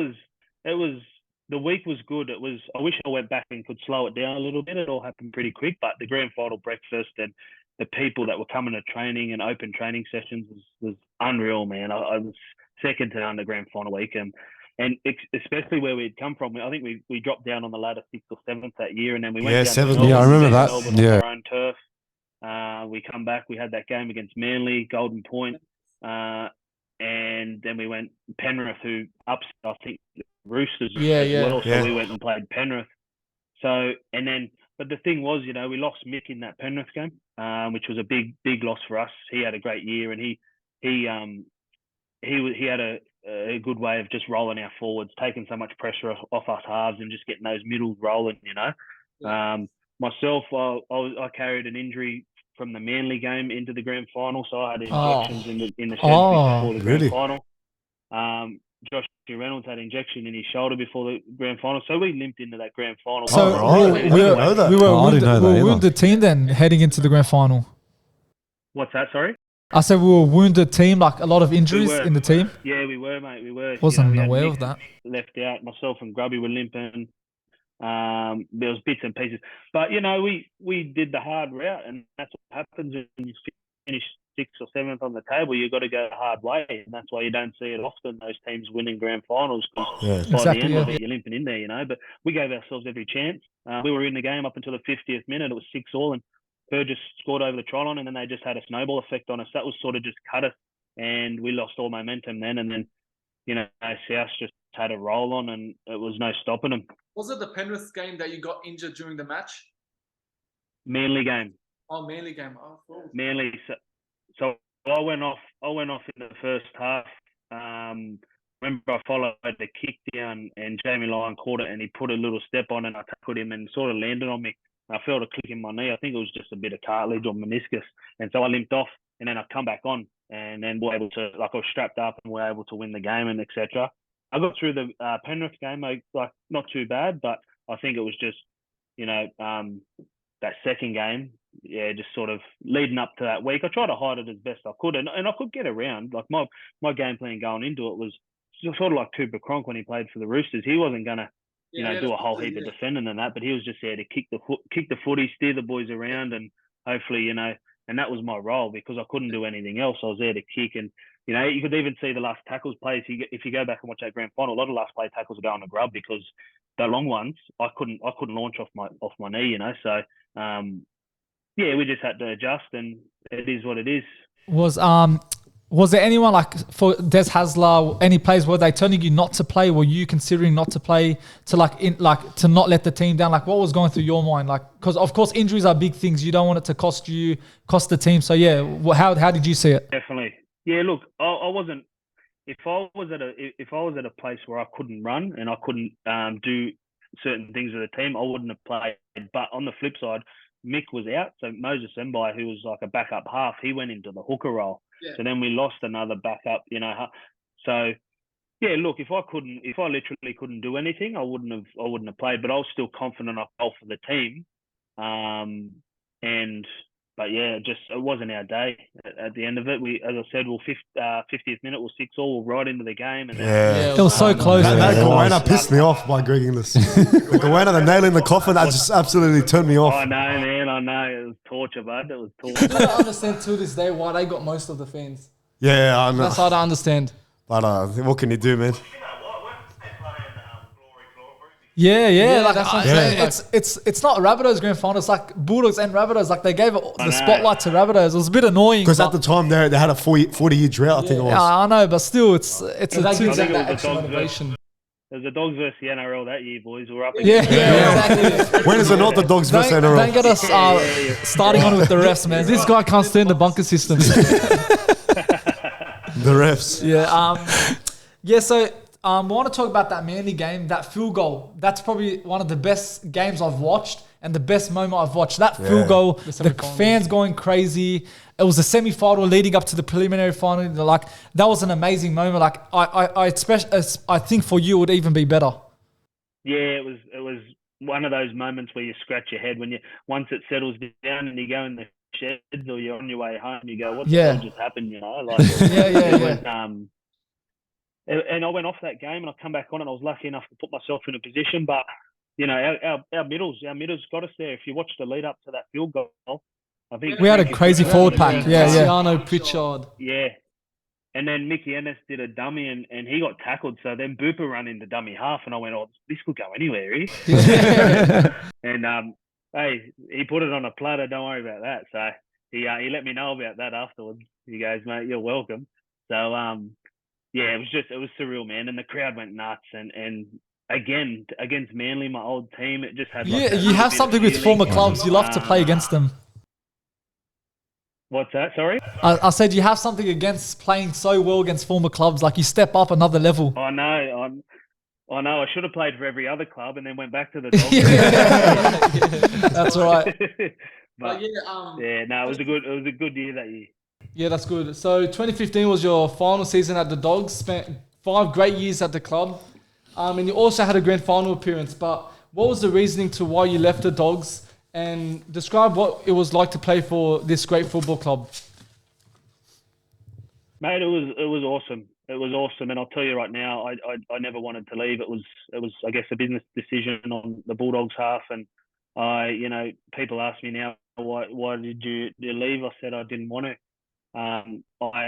was the week was good. I wish I went back and could slow it down a little bit. It all happened pretty quick, but the grand final breakfast and the people that were coming to training and open training sessions was unreal, man. I was second to none the grand final week, and especially where we'd come from. I think we dropped down on the ladder 6th or 7th that year, and then we went down seventh. to Melbourne, I remember that. Melbourne on our own turf. We come back. We had that game against Manly, Golden Point, and then we went Penrith, who upset, I think, the Roosters as well. So we went and played Penrith. So, and then, but the thing was, we lost Mick in that Penrith game, which was a big loss for us. He had a great year, and he had a good way of just rolling our forwards, taking so much pressure off us halves and just getting those middles rolling, Myself, I carried an injury from the Manly game into the grand final, so I had injections in the shed before the grand final. Josh Reynolds had injection in his shoulder before the grand final, so we limped into that grand final. So we were a wounded team then heading into the grand final. What's that, sorry? I said we were a wounded team, like a lot of injuries in the team. Yeah, we were, mate. We were. Wasn't aware of that. Left out. Myself and Grubby were limping. There was bits and pieces, but we did the hard route, and that's what happens when you finish 6th or 7th on the table. You've got to go the hard way, and that's why you don't see it often. Those teams winning grand finals, because by the end of it, you're limping in there, But we gave ourselves every chance. We were in the game up until the 50th minute. It was 6-6, and Burgess scored over the try line, and then they just had a snowball effect on us. That was sort of just cut us, and we lost all momentum then. And then, South just had a roll on, and it was no stopping them. Was it the Penrith game that you got injured during the match? Manly game. Oh, Manly game. Oh, cool. Manly. So I went off in the first half. Remember, I followed the kick down, and Jamie Lyon caught it, and he put a little step on, and I tackled him, and sort of landed on me. I felt a click in my knee. I think it was just a bit of cartilage or meniscus. And so I limped off, and then I come back on, and then we're able to, I was strapped up, and we're able to win the game and etc. I got through the Penrith game, not too bad, but I think it was just, that second game, just sort of leading up to that week. I tried to hide it as best I could, and I could get around. Like my game plan going into it was sort of like Cooper Cronk when he played for the Roosters. He wasn't going to, do a whole heap of defending and that, but he was just there to kick the footy, steer the boys around, and hopefully, and that was my role because I couldn't do anything else. I was there to kick, and you could even see the last tackles plays. If you go back and watch that grand final, a lot of last play tackles are going to grub because the long ones I couldn't launch off my knee, So we just had to adjust, and it is what it is. Was there anyone like for Des Hasler, any players, were they telling you not to play? Were you considering not to play to not let the team down? Like, what was going through your mind? Like, because of course injuries are big things. You don't want it to cost the team. So how did you see it? Definitely. Yeah. Look, I wasn't. If I was at a place where I couldn't run and I couldn't do certain things with the team, I wouldn't have played. But on the flip side, Mick was out, so Moses Mbai, who was like a backup half, he went into the hooker role. Yeah. So then we lost another backup, So look, if I literally couldn't do anything, I wouldn't have played. But I was still confident enough for the team. It wasn't our day. At the end of it, we, as I said, 50th minute, we'll 6-6, we're right into the game. And it was so close. That Goanna pissed me off by Greg Inglis. The Goanna, the nail in the coffin, that just absolutely turned me off. I know, man. I know. It was torture, bud. It was torture. I don't understand to this day why they got most of the fans. Yeah, I know. That's hard to understand. But what can you do, man? Yeah, like that's what I'm saying. It's not Rabbitohs grand final. It's like Bulldogs and Rabbitohs. Like they gave the spotlight to Rabbitohs. It was a bit annoying because at the time they had a 40-year drought. I think it was. Yeah, I know, but still, it's a that extra motivation. It was the Dogs versus the NRL that year, boys. We're up. Exactly. When is it not the Dogs versus NRL? Don't get us starting on with the refs, man. This guy can't stand the bunker system. The refs. So. I want to talk about that Manly game, that field goal. That's probably one of the best games I've watched and the best moment I've watched. That field goal, the fans going crazy. It was a semi-final leading up to the preliminary final. Like that was an amazing moment. Like I think for you it would even be better. Yeah, it was one of those moments where you scratch your head when once it settles down and you go in the sheds or you're on your way home, you go, what the hell just happened? and I went off that game and I come back on and I was lucky enough to put myself in a position. But, you know, our middles got us there. If you watch the lead up to that field goal, I think We had a crazy forward pack. Yeah. Luciano, Pritchard. Yeah. And then Mickey Ennis did a dummy and he got tackled. So then Booper ran into dummy half and I went, oh, this could go anywhere, eh? And, hey, he put it on a platter. Don't worry about that. So he let me know about that afterwards. He goes, mate, you're welcome. So, yeah, it was surreal, man. And the crowd went nuts. And again, against Manly, my old team, it just had like you have something with former clubs. You love to play against them. What's that? Sorry? I said you have something against playing so well against former clubs. Like you step up another level. I know. I should have played for every other club and then went back to the Dogs. That's right. But it was a good year that year. Yeah, that's good. So 2015 was your final season at the Dogs. Spent 5 great years at the club, and you also had a grand final appearance. But what was the reasoning to why you left the Dogs? And describe what it was like to play for this great football club. Mate, it was awesome. It was awesome, and I'll tell you right now, I never wanted to leave. It was I guess a business decision on the Bulldogs half, and people ask me now why did you leave? I said I didn't want to. I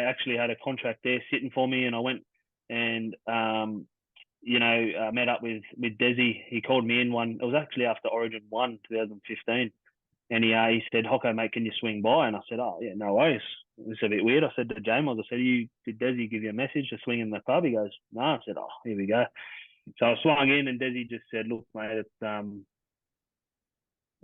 actually had a contract there sitting for me, and I went and met up with Desi. He called me in it was actually after Origin 1, 2015. And he said, Hocko, mate, can you swing by? And I said, oh, yeah, no worries. It's a bit weird. I said to James, I said, did Desi give you a message to swing in the club? He goes, no. I said, oh, here we go. So I swung in and Desi just said, look, mate,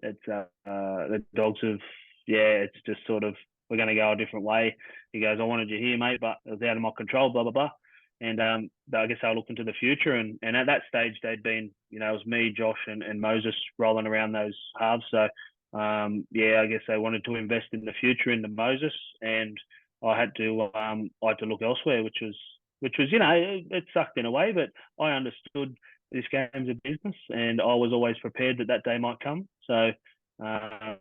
the Dogs have, it's just sort of, we're going to go a different way. He goes, I wanted you here, mate, but it was out of my control, blah, blah, blah. And I guess they were looking to the future. And at that stage, they'd been, it was me, Josh, and Moses rolling around those halves. So, I guess they wanted to invest in the future into Moses. And I had to look elsewhere, which was it sucked in a way. But I understood this game's a business. And I was always prepared that day might come. So I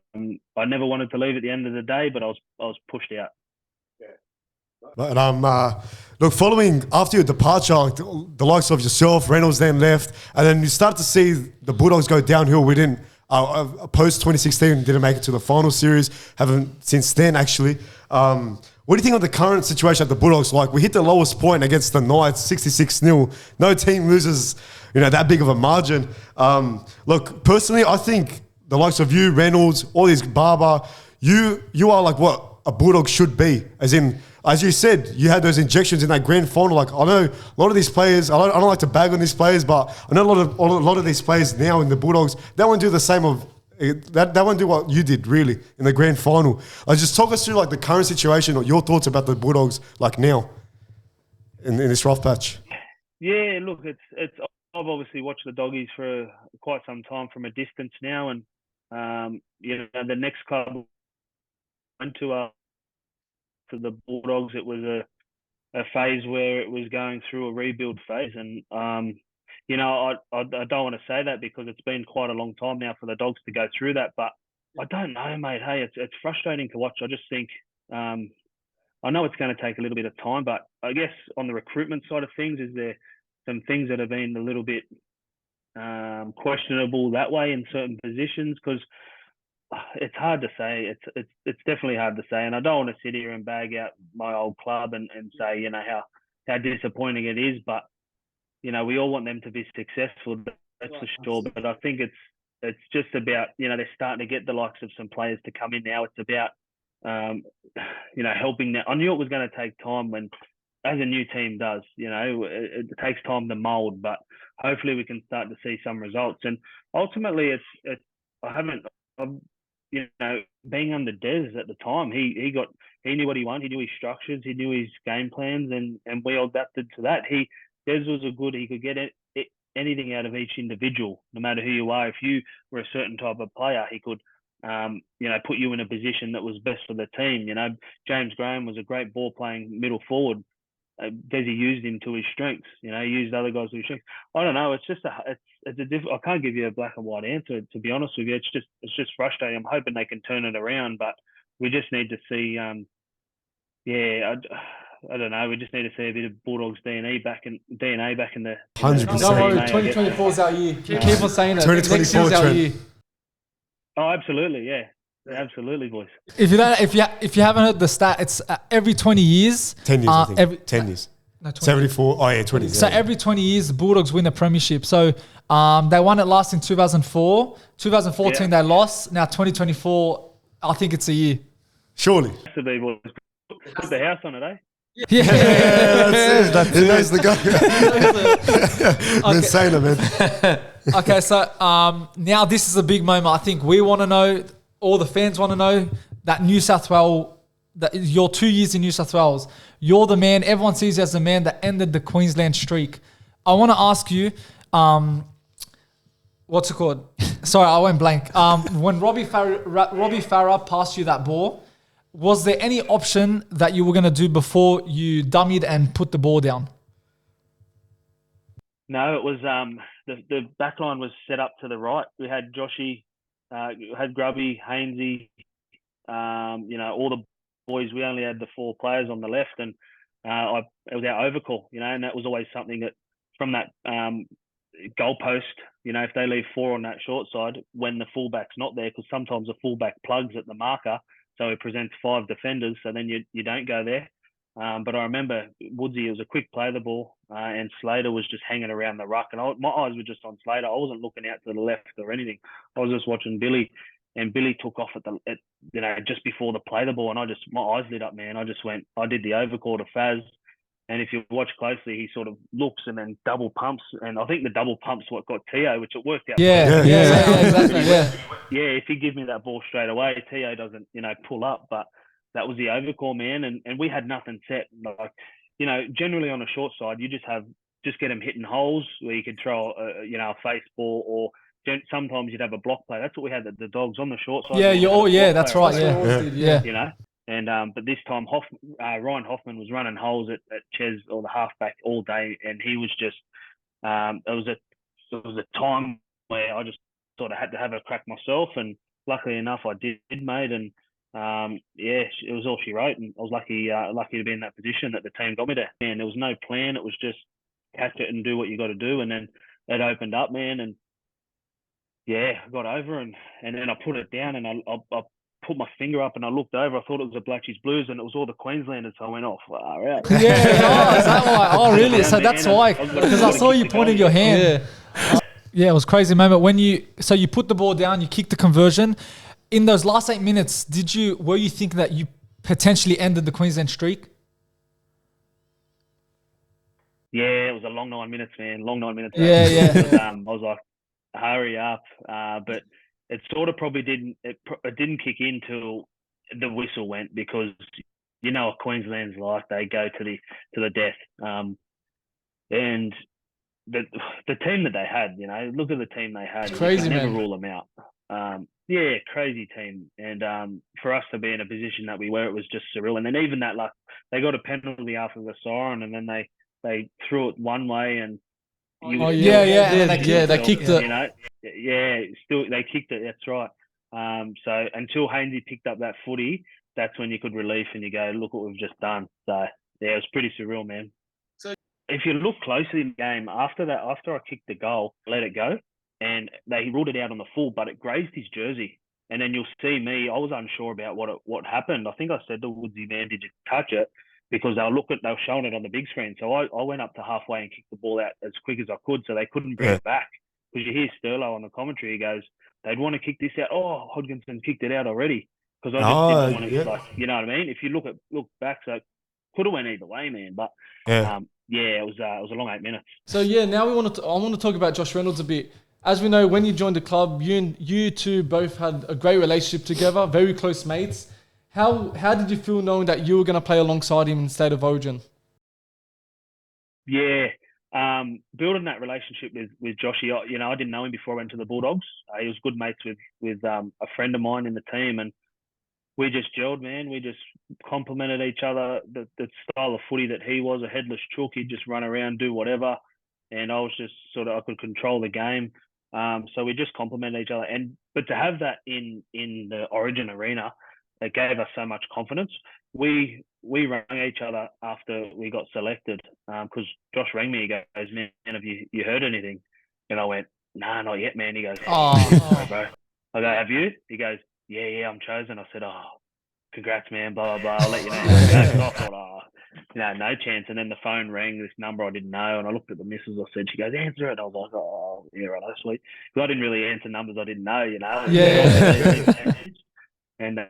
never wanted to leave at the end of the day, but I was pushed out. But look, following after your departure, the likes of yourself, Reynolds then left, and then you start to see the Bulldogs go downhill. We didn't post 2016 didn't make it to the final series. Haven't since then actually. What do you think of the current situation at the Bulldogs? Like we hit the lowest point against the Knights, 66-0. No team loses, that big of a margin. Look, personally, I think the likes of you, Reynolds, all these Barber, you are like what a Bulldog should be, as in. As you said, you had those injections in that grand final. Like I know a lot of these players. I don't like to bag on these players, but I know a lot of these players now in the Bulldogs. They won't do the same they won't do what you did really in the grand final. Just talk us through like the current situation or your thoughts about the Bulldogs like now in this rough patch. Yeah, look, it's. I've obviously watched the Doggies for quite some time from a distance now, and the next club went to the Bulldogs, it was a phase where it was going through a rebuild phase. And, I don't want to say that because it's been quite a long time now for the Dogs to go through that. But I don't know, mate. Hey, it's frustrating to watch. I just think, I know it's going to take a little bit of time, but I guess on the recruitment side of things, is there some things that have been a little bit questionable that way in certain positions? Because it's hard to say. It's definitely hard to say, and I don't want to sit here and bag out my old club and say how disappointing it is. But we all want them to be successful. That's for sure. But I think it's just about they're starting to get the likes of some players to come in now. It's about helping them. I knew it was going to take time when, as a new team does. It takes time to mold, but hopefully we can start to see some results. And ultimately, being under Des at the time, he knew what he wanted, he knew his structures, he knew his game plans, and we all adapted to that. Des was he could get anything out of each individual, no matter who you are. If you were a certain type of player, he could put you in a position that was best for the team. James Graham was a great ball playing middle forward. Desi used him to his strengths. He used other guys to his strengths. I don't know. It's just I can't give you a black and white answer, to be honest with you. It's just frustrating. I'm hoping they can turn it around, but we just need to see. I don't know. We just need to see a bit of Bulldogs DNA back in the 100%. Don't worry, DNA, I guess. 2024 is our year. Keep on saying it. 2024 Next year's our Trent. year. Oh, absolutely, yeah. Absolutely, boys. If you haven't heard the stat, it's every 20 years. 10 years, I think. 10 years. No, 20. 74. Oh, yeah, 20. So every 20 years, the Bulldogs win a premiership. So they won it last in 2004. 2014, they lost. Now 2024, I think it's a year. Surely. Has to be, boys. Put the house on it, eh? Yeah. That's it. He knows the guy. Man, sailor, man. Okay, so now this is a big moment. I think we want to know, all the fans want to know, that New South Wales, that your 2 years in New South Wales, you're the man, everyone sees you as the man that ended the Queensland streak. I want to ask you, what's it called? Sorry, I went blank. When Robbie Farah passed you that ball, was there any option that you were going to do before you dummied and put the ball down? No, it was the back line was set up to the right. We had Joshy, had Grubby, Hainsey, all the boys. We only had the 4 players on the left, and it was our overcall, and that was always something that from that goalpost, if they leave 4 on that short side when the fullback's not there, because sometimes the fullback plugs at the marker, so it presents 5 defenders, so then you don't go there. But I remember Woodsy, it was a quick play the ball, and Slater was just hanging around the ruck, and my eyes were just on Slater. I wasn't looking out to the left or anything. I was just watching Billy, and Billy took off at just before the play the ball, and my eyes lit up, man. I did the overcall to Faz, and if you watch closely, he sort of looks and then double pumps, and I think the double pump's what got Tio, which it worked out. Yeah, exactly. Yeah, if he gives me that ball straight away, Tio doesn't, pull up, but that was the overcall, man, and we had nothing set. Like, generally on a short side, you just get them hitting holes where you could throw a face ball, or sometimes you'd have a block play. That's what we had the Dogs on the short side. Yeah, that's right. Yeah. And but this time Ryan Hoffman was running holes at Ches or the halfback all day, and he was just it was a time where I just sort of had to have a crack myself, and luckily enough I did, mate, and it was all she wrote, and I was lucky to be in that position that the team got me there. And there was no plan; it was just catch it and do what you got to do, and then it opened up, man, and I got over, and then I put it down, and I put my finger up, and I looked over. I thought it was the Blackies Blues, and it was all the Queenslanders. So I went off. Right. Is that why? Oh, really? So that's why? Because I saw you pointing your hand. Yeah, it was a crazy moment when you put the ball down, you kicked the conversion. In those last 8 minutes, were you thinking that you potentially ended the Queensland streak? Yeah, it was a long 9 minutes, man. Long 9 minutes. Yeah. I was like, hurry up. But it sort of probably didn't kick in till the whistle went, because what Queensland's like, they go to the death. And the team that they had, look at the team they had. It's crazy, man. Never rule them out. Crazy team. And for us to be in a position that we were, it was just surreal. And then even that, like, they got a penalty after the siren, and then they threw it one way, and they kicked it. Still they kicked it. That's right. So until Hainsey picked up that footy, that's when you could relief and you go, look what we've just done. So it was pretty surreal, man. So if you look closely in the game after I kicked the goal, let it go, and they ruled it out on the full, but it grazed his jersey. And then you'll see me. I was unsure about what happened. I think I said to Woodsy, man, did you touch it? Because they were showing it on the big screen. So I went up to halfway and kicked the ball out as quick as I could, so they couldn't bring it back. Because you hear Sterlo on the commentary, he goes, they'd want to kick this out. Oh, Hodkinson kicked it out already. Because I just didn't want to, you know what I mean? If you look back, so it could have went either way, man. But it was a long 8 minutes. So now I want to talk about Josh Reynolds a bit. As we know, when you joined the club, you two both had a great relationship together, very close mates. How did you feel knowing that you were going to play alongside him instead of Ojan? Yeah, building that relationship with Joshy, I didn't know him before I went to the Bulldogs. He was good mates with a friend of mine in the team, and we just gelled, man. We just complimented each other. The style of footy that he was, a headless chook, he'd just run around, do whatever, and I was just I could control the game. So we just complimented each other, but to have that in the Origin arena, it gave us so much confidence. We rang each other after we got selected because Josh rang me. He goes, "Man, have you heard anything?" And I went, "Nah, not yet, man." He goes, "Oh, bro." I go, "Have you?" He goes, "Yeah, I'm chosen." I said, "Oh, congrats, man, blah, blah, blah. I'll let you know." I thought, no chance. And then the phone rang, this number I didn't know. And I looked at the missus. I said, she goes, "Answer it." I was like, "Oh, yeah, right, sweet." Because I didn't really answer numbers I didn't know, Yeah. And, and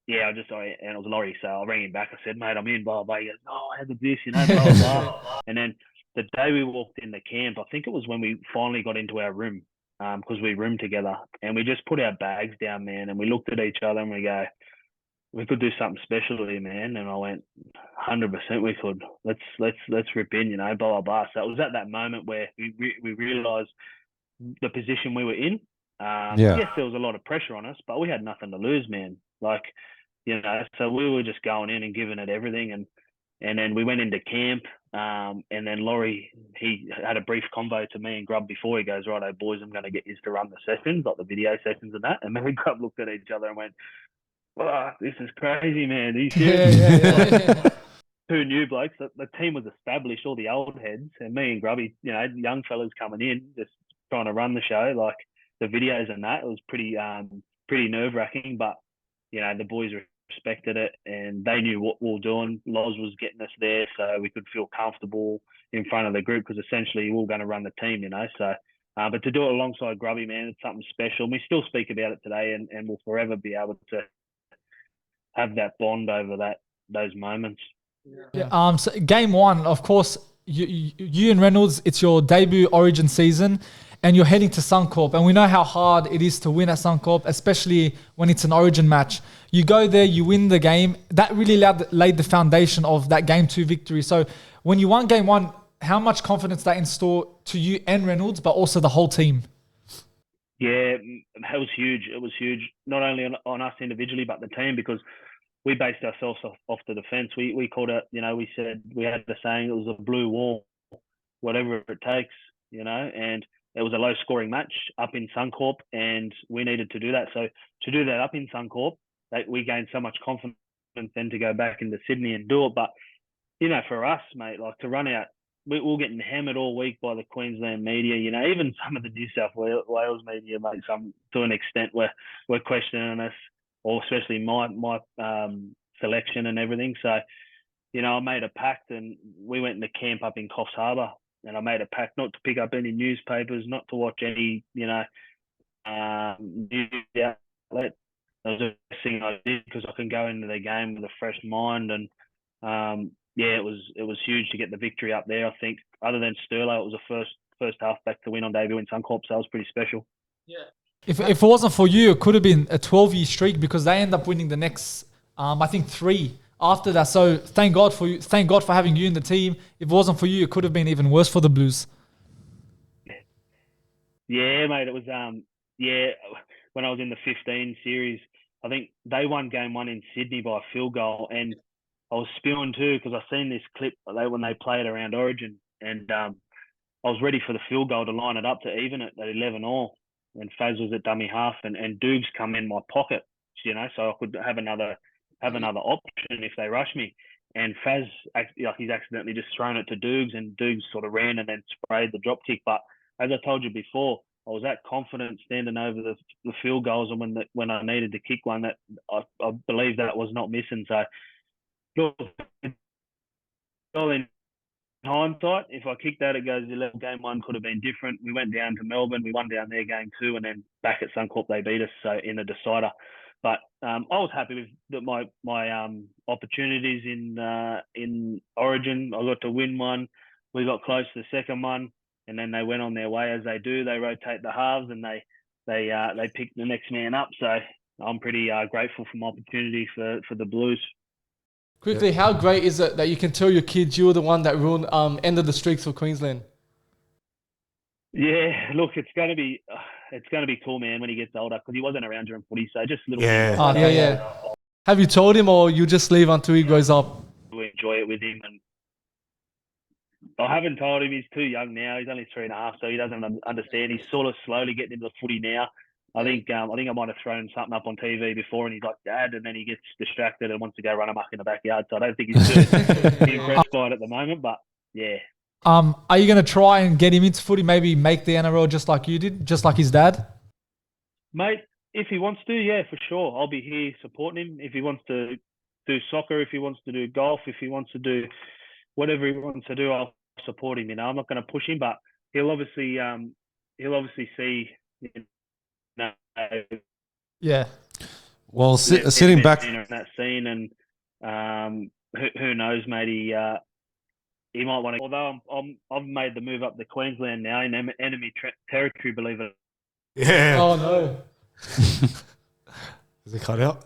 it was Laurie. So I rang him back. I said, "Mate, I'm in, blah, blah." He goes, "Oh, how did this, blah, blah." And then the day we walked in the camp, I think it was when we finally got into our room, because we roomed together. And we just put our bags down, man. And we looked at each other and we go, "We could do something special here, man." And I went, 100% we could. Let's rip in, blah, blah, blah. So it was at that moment where we realised the position we were in. Yes, there was a lot of pressure on us, but we had nothing to lose, man. So we were just going in and giving it everything. And then we went into camp. And then Laurie, he had a brief convo to me and Grub before. He goes, "Righto, boys, I'm going to get you to run the sessions, like the video sessions and that." And me and Grub looked at each other and went, "Oh, this is crazy, man." He's Yeah. two new blokes. The team was established, all the old heads, and me and Grubby, young fellas coming in, just trying to run the show, like the videos and that. It was pretty nerve wracking, but the boys respected it and they knew what we were doing. Loz was getting us there, so we could feel comfortable in front of the group because essentially we were going to run the team, So, but to do it alongside Grubby, man, it's something special. And we still speak about it today, and we'll forever be able to have that bond over those moments. Yeah. So game one, of course, you and Reynolds, it's your debut Origin season, and you're heading to Suncorp, and we know how hard it is to win at Suncorp, especially when it's an Origin match. You go there, you win the game. That really laid the foundation of that game 2 victory. So when you won game 1, how much confidence that installed to you and Reynolds, but also the whole team? Yeah, it was huge. It was huge, not only on us individually, but the team, because we based ourselves off the defence. We called it, we said, we had the saying, it was a blue wall, whatever it takes, and it was a low scoring match up in Suncorp, and we needed to do that. So to do that up in Suncorp, we gained so much confidence then to go back into Sydney and do it. But, for us, mate, like to run out, we were getting hammered all week by the Queensland media, even some of the New South Wales media, mate, to an extent we're questioning us, or especially my selection and everything. So, I made a pact and we went into camp up in Coffs Harbour, and I made a pact not to pick up any newspapers, not to watch any, news outlet. That was the best thing I did because I can go into the game with a fresh mind. And, it was huge to get the victory up there. I think other than Sterlo, it was the first halfback to win on debut in Suncorp, so it was pretty special. Yeah. If it wasn't for you, it could have been a 12-year streak because they end up winning the next, I think, 3 after that. So thank God for you. Thank God for having you in the team. If it wasn't for you, it could have been even worse for the Blues. Yeah, mate. It was when I was in the 15 series, I think they won game 1 in Sydney by a field goal, and I was spewing too because I seen this clip when they played around Origin, and I was ready for the field goal to line it up to even it at 11-all. And Faz was at dummy half, and Doogs come in my pocket, so I could have another option if they rush me. And Faz, he's accidentally just thrown it to Doogs, and Doogs sort of ran and then sprayed the drop kick. But as I told you before, I was that confident standing over the field goals, and when I needed to kick one, that I believe that was not missing. So, in hindsight, if I kicked that, it goes 11. Game 1 could have been different. We went down to Melbourne, we won down there game 2, and then back at Suncorp they beat us, so in the decider. But I was happy with my opportunities in Origin. I got to win one. We got close to the second one, and then they went on their way as they do. They rotate the halves and they pick the next man up. So I'm pretty grateful for my opportunity for the Blues. Quickly, how great is it that you can tell your kids you were the one that ruined ended the streaks for Queensland? Yeah, look, it's going to be cool, man, when he gets older, because he wasn't around during footy, so just little Yeah. things. Yeah. Have you told him, or you just leave until he grows up? We enjoy it with him, and I haven't told him. He's too young now. He's only 3.5, so he doesn't understand. He's sort of slowly getting into the footy now. I think I might have thrown something up on TV before, and he's like, "Dad," and then he gets distracted and wants to go run amok in the backyard. So I don't think he's too impressed by it at the moment. But yeah, Are you going to try and get him into footy? Maybe make the NRL just like you did, just like his dad? mate, if he wants to, yeah, for sure, I'll be here supporting him. If he wants to do soccer, if he wants to do golf, if he wants to do whatever he wants to do, I'll support him. I'm not going to push him, but he'll obviously see. Yeah. Well, sitting back, in that scene, and who knows, mate? He might want to. Although I've made the move up to Queensland now in enemy territory, believe it. Yeah. Oh no. Is it cut out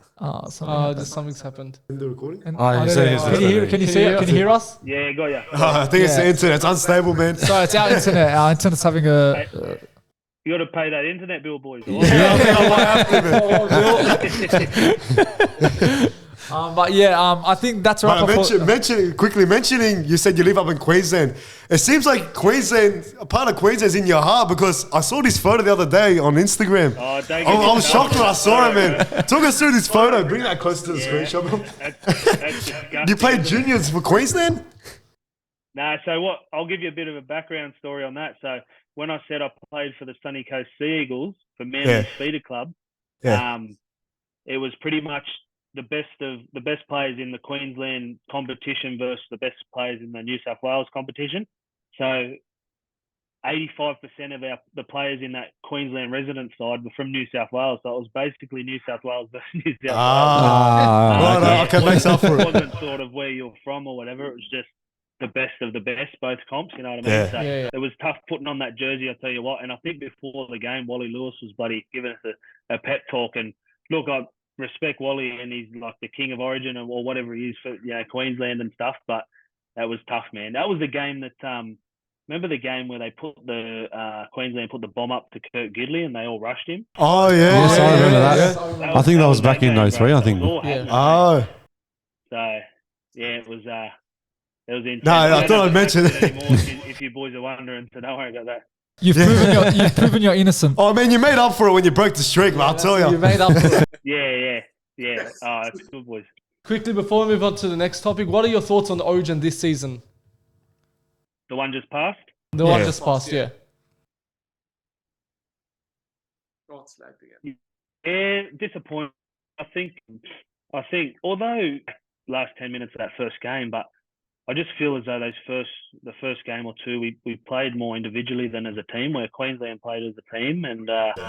Something's happened. in the recording? And Oh, I you don't say know. it's Can you hear? Can you see it? Can you hear us? Yeah, got ya. I think it's the Yeah. internet. It's unstable, man. Sorry, it's our internet. Our internet's having a. You got to pay that internet bill, boys. I might have to, man. But yeah, I think that's right. Mentioning, you said you live up in Queensland. It seems like Queensland, a part of Queensland's in your heart, because I saw this photo the other day on Instagram. Oh, don't get I was me shocked when I saw it, started. man. Talk us through this photo. Bring that close to the screen, Yeah. Shobham. That's disgusting. You played juniors for Queensland? No, so what? I'll give you a bit of a background story on that. So when I said I played for the Sunny Coast Sea Eagles for Manly's feeder club, it was pretty much the best players in the Queensland competition versus the best players in the New South Wales competition. So 85% of the players in that Queensland resident side were from New South Wales. So it was basically New South Wales versus New South Wales. Right, okay, makes up for It it. wasn't sort of where you're from or whatever. It was just the best of the best, both comps, you know what I mean? Yeah. So Yeah. it was tough putting on that jersey, I'll tell you what. And I think before the game, Wally Lewis was giving us a pep talk. And look, I respect Wally, and he's like the king of origin or whatever he is for Queensland and stuff. But that was tough, man. That was the game that remember the game where they put Queensland put the bomb up to Kurt Gidley and they all rushed him? Oh, yeah. Yes, I remember that. Yeah. I think that was back in game, 03, bro. I think. It was all happening, mate. Oh. So yeah, it was insane. No, I don't thought have I'd to mention mention it. it anymore if you boys are wondering, so don't worry about that. You've proven you're innocent. Oh, man, you made up for it when you broke the streak, man, I'll tell You you. made up for it. Yeah. Oh, it's good, boys. Quickly, before we move on to the next topic, what are your thoughts on the Origin this season? The one just passed? The one just passed, yeah. Oh, it's lagged again. Yeah, disappointing. I think, although last 10 minutes of that first game, but I just feel as though the first game or two, we played more individually than as a team, where Queensland played as a team. And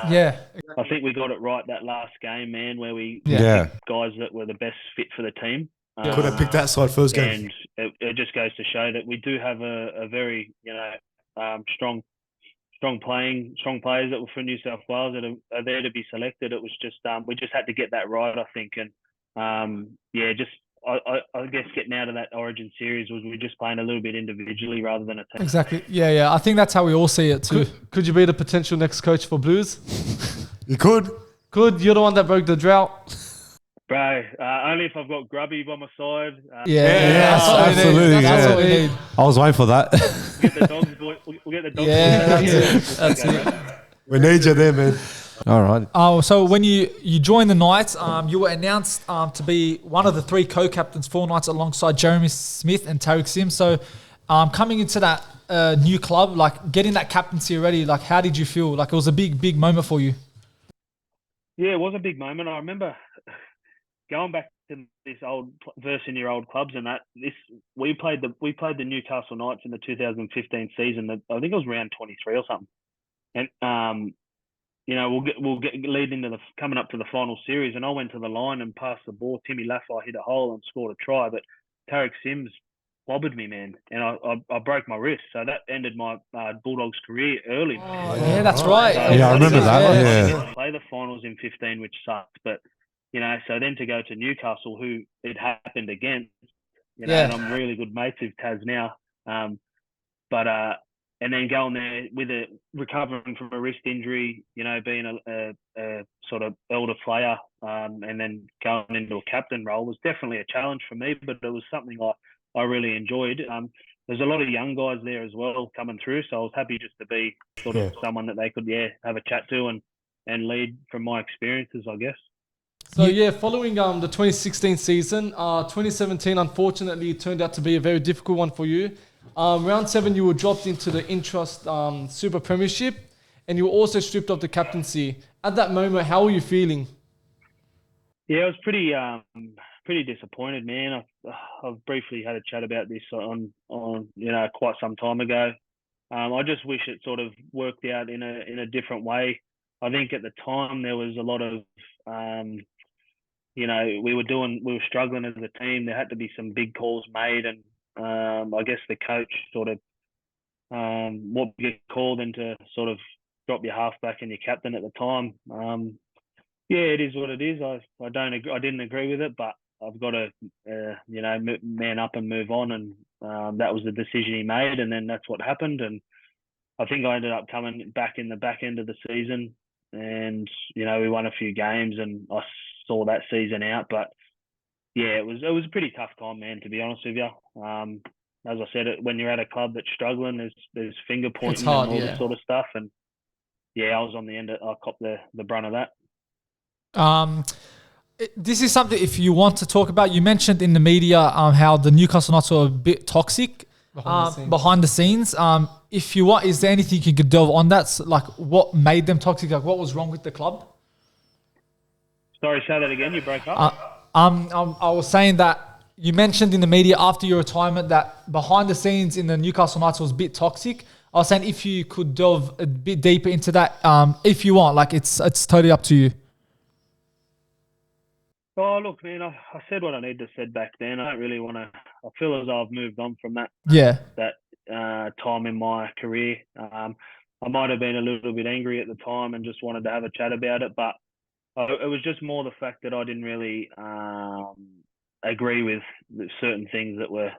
Yeah. I think we got it right that last game, man, where we Yeah. picked guys that were the best fit for the team. Could have picked that side first game. And it just goes to show that we do have a very, strong players that were from New South Wales that are there to be selected. It was just we just had to get that right, I think. And I guess getting out of that Origin series was we just playing a little bit individually rather than a team. Exactly. Yeah. I think that's how we all see it too. Could you be the potential next coach for Blues? You could. You're the one that broke the drought. Bro, only if I've got Grubby by my side. That's what we need. absolutely, That's yeah. what we need. I was waiting for that. We'll get the dogs, boy. We'll get the dogs. Yeah, boys. that's it. Okay, bro. We need you there, man. All right. So when you joined the Knights, you were announced to be one of the 3 co-captains for Knights alongside Jeremy Smith and Tariq Sims. So coming into that new club, like getting that captaincy already, like how did you feel? Like it was a big moment for you. Yeah, it was a big moment. I remember going back to this old verse-in-year-old clubs and that. We played the Newcastle Knights in the 2015 season. I think it was round 23 or something. And we'll get lead into coming up to the final series. And I went to the line and passed the ball. Timmy Laffey hit a hole and scored a try, but Tariq Sims bobbered me, man, and I broke my wrist. So that ended my Bulldogs career early. Oh, yeah, that's right. So Yeah, I remember that. I Yeah. didn't play the finals in 15, which sucked. But so then to go to Newcastle, who it happened against, and I'm really good mates with Taz now. And then going there with recovering from a wrist injury, being a sort of elder player, and then going into a captain role was definitely a challenge for me, but it was something I really enjoyed. There's a lot of young guys there as well coming through, so I was happy just to be sort of someone that they could have a chat to lead from my experiences, I guess. So yeah, following the 2016 season, 2017 unfortunately turned out to be a very difficult one for you. Round 7 you were dropped into the Intrust Super Premiership, and you were also stripped of the captaincy. At that moment, how were you feeling? Yeah, I was pretty disappointed, man. I've briefly had a chat about this on quite some time ago. I just wish it sort of worked out in a different way. I think at the time there was a lot of we were struggling as a team. There had to be some big calls made, and I guess the coach sort of what get called into sort of drop your halfback and your captain at the time. Yeah, it is what it is. I didn't agree with it, but I've got to man up and move on, and that was the decision he made, and then that's what happened. And I think I ended up coming back in the back end of the season, and we won a few games, and I saw that season out. But yeah, it was a pretty tough time, man, to be honest with you. As I said, when you're at a club that's struggling, there's finger pointing and all this sort of stuff, and yeah, I was on the end. I copped the brunt of that. This is something, if you want to talk about, you mentioned in the media how the Newcastle Knights were a bit toxic behind the scenes. If you want, is there anything you could delve on that? So, like, what made them toxic? Like, what was wrong with the club? Sorry, say that again. You broke up. I was saying that you mentioned in the media after your retirement that behind the scenes in the Newcastle Knights was a bit toxic. I was saying if you could delve a bit deeper into that, if you want, like it's totally up to you. Oh, look, man, I said what I needed to said back then. I don't really want to. I feel as though I've moved on from that. Yeah. That time in my career. I might have been a little bit angry at the time and just wanted to have a chat about it, but it was just more the fact that I didn't really agree with certain things that were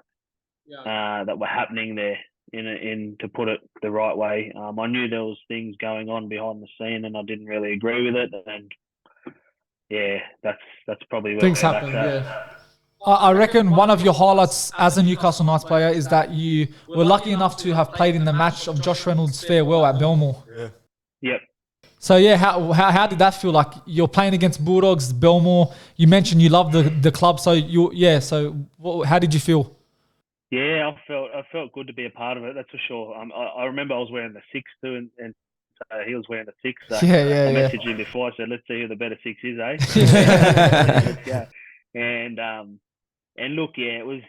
happening there. In to put it the right way, I knew there was things going on behind the scene, and I didn't really agree with it. And yeah, that's probably where things happen. Yeah. I reckon one of your highlights as a Newcastle Knights player is that you were lucky enough to have played in the match of Josh Reynolds' farewell at Belmore. Yeah. Yep. So yeah, how did that feel? Like you're playing against Bulldogs, Belmore. You mentioned you love the club, so how did you feel? Yeah, I felt good to be a part of it. That's for sure. I remember I was wearing the 6 too, and he was wearing the 6. So I messaged him before. I said, "Let's see who the better 6 is, eh?" Let's go. And look, yeah, it was.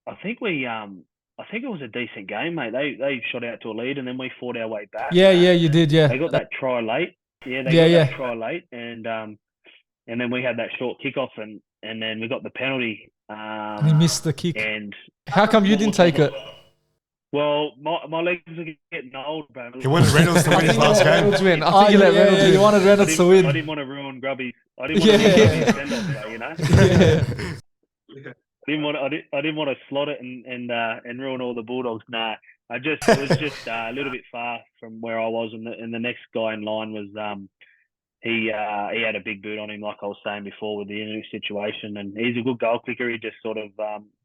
I think it was a decent game, mate. They shot out to a lead, and then we fought our way back. Yeah, you did. Yeah, they got that try late. Yeah, they got that try late, and then we had that short kickoff, and then we got the penalty. And he missed the kick. And how come you didn't take it? Well, my legs are getting old, bro. He wanted Reynolds to win his last game. I think you let Reynolds win. You wanted Reynolds to win. I didn't want to ruin Grubby. I didn't want to ruin Grubby's send-off, I didn't want to slot it and ruin all the Bulldogs. Nah, it was just a little bit far from where I was, and the next guy in line was he had a big boot on him, like I was saying before, with the injury situation, and he's a good goal kicker. He just sort of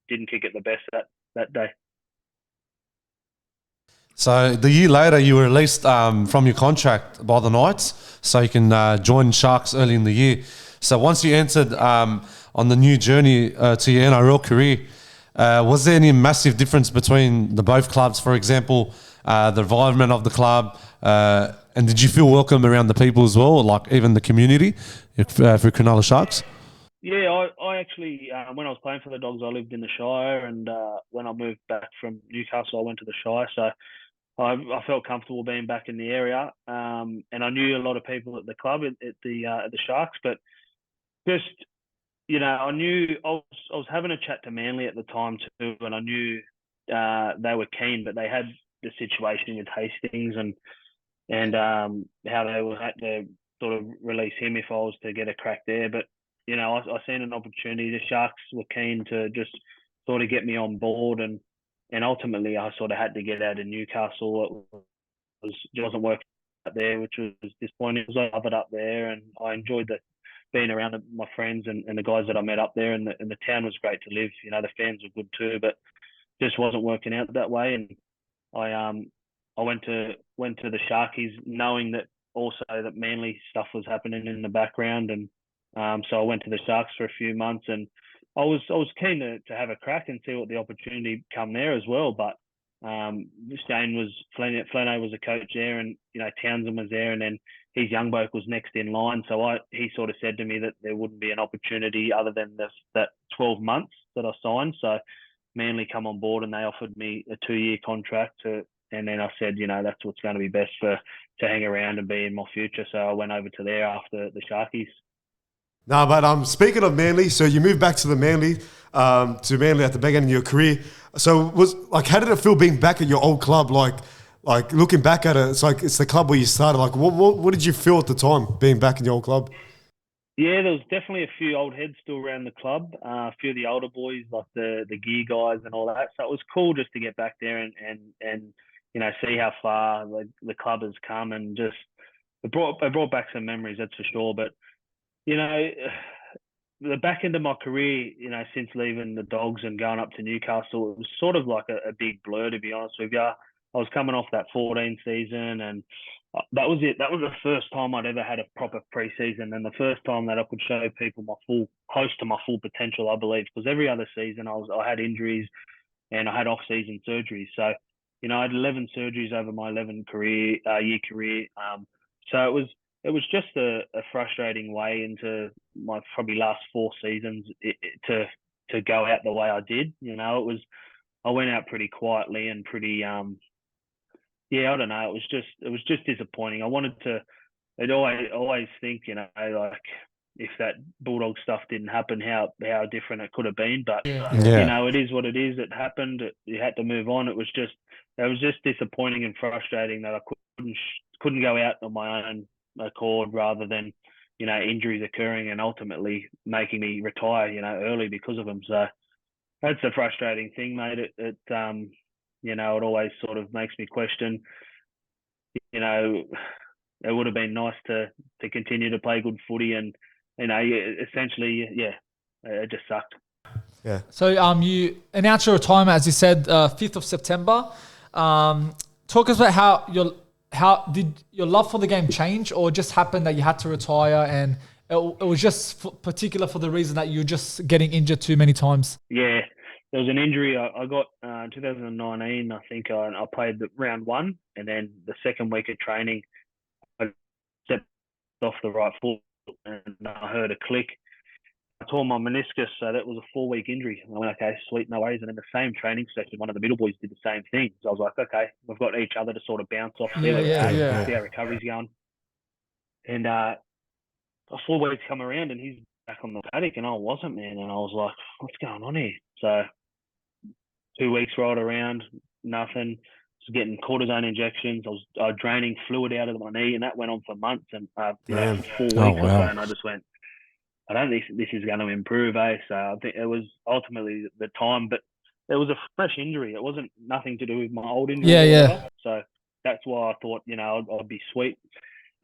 didn't kick it the best that day. So the year later, you were released from your contract by the Knights, so you can join Sharks early in the year. So once you entered on the new journey to your NRL career, was there any massive difference between the both clubs? For example, the environment of the club, and did you feel welcome around the people as well, like even the community for Cronulla Sharks? Yeah, I actually, when I was playing for the Dogs, I lived in the Shire, and when I moved back from Newcastle, I went to the Shire. So I felt comfortable being back in the area, and I knew a lot of people at the club at the Sharks. But just I knew I was having a chat to Manly at the time too, and I knew they were keen, but they had the situation with Hastings and how they had to sort of release him if I was to get a crack there. But I seen an opportunity. The Sharks were keen to just sort of get me on board, and ultimately I sort of had to get out of Newcastle. It wasn't working out there, which was disappointing. I loved it up there, and I enjoyed being around my friends and the guys that I met up there, and the town was great to live. The fans were good too, but just wasn't working out that way. And I went to the Sharkies knowing that also that Manly stuff was happening in the background, and so I went to the Sharks for a few months, and I was keen to have a crack and see what the opportunity come there as well. But Flano was a coach there, and Townsend was there, and then his young bloke was next in line. So he sort of said to me that there wouldn't be an opportunity other than that 12 months that I signed. So Manly come on board and they offered me a 2-year contract and then I said, that's what's going to be best to hang around and be in my future. So I went over to there after the Sharkies. No, but speaking of Manly, so you moved back to Manly at the beginning of your career. So how did it feel being back at your old club? Like looking back at it, it's the club where you started. Like what did you feel at the time being back in your old club? Yeah, there was definitely a few old heads still around the club. A few of the older boys, like the gear guys and all that. So it was cool just to get back there and see how far the club has come, and just it brought back some memories, that's for sure. But the back end of my career, since leaving the Dogs and going up to Newcastle, it was sort of like a big blur, to be honest with you. I was coming off that 14 season, and that was it. That was the first time I'd ever had a proper preseason, and the first time that I could show people close to my full potential, I believe. Because every other season I had injuries and I had off-season surgeries. So, I had 11 surgeries over my 11-year career. So it was just a frustrating way into my probably last 4 seasons to go out the way I did. I went out pretty quietly and pretty I don't know. It was just disappointing. I wanted to. I'd always think, if that Bulldog stuff didn't happen, how different it could have been. But it is what it is. It happened. You had to move on. It was just disappointing and frustrating that I couldn't go out on my own accord, rather than injuries occurring and ultimately making me retire early because of them. So that's a frustrating thing, mate. It always sort of makes me question, it would have been nice to continue to play good footy, and, essentially, it just sucked. Yeah. So you announced your retirement, as you said, 5th of September. Talk us about how did your love for the game change, or just happened that you had to retire and it was just particular for the reason that you're just getting injured too many times? Yeah. There was an injury I got in 2019. I think I played round 1, and then the second week of training, I stepped off the right foot and I heard a click. I tore my meniscus, so that was a 4-week injury. I went, okay, sweet, no worries. And in the same training session, one of the middle boys did the same thing. So I was like, okay, we've got each other to sort of bounce off, see how recovery's going. And 4 weeks come around and he's back on the paddock, and I wasn't, man. And I was like, what's going on here? So 2 weeks rolled around, nothing. I was getting cortisone injections. I was draining fluid out of my knee, and that went on for months. And for 4 weeks or so, and I just went, I don't think this is going to improve, So I think it was ultimately the time, but it was a fresh injury. It wasn't nothing to do with my old injury. Yeah. So that's why I thought, I'd be sweet.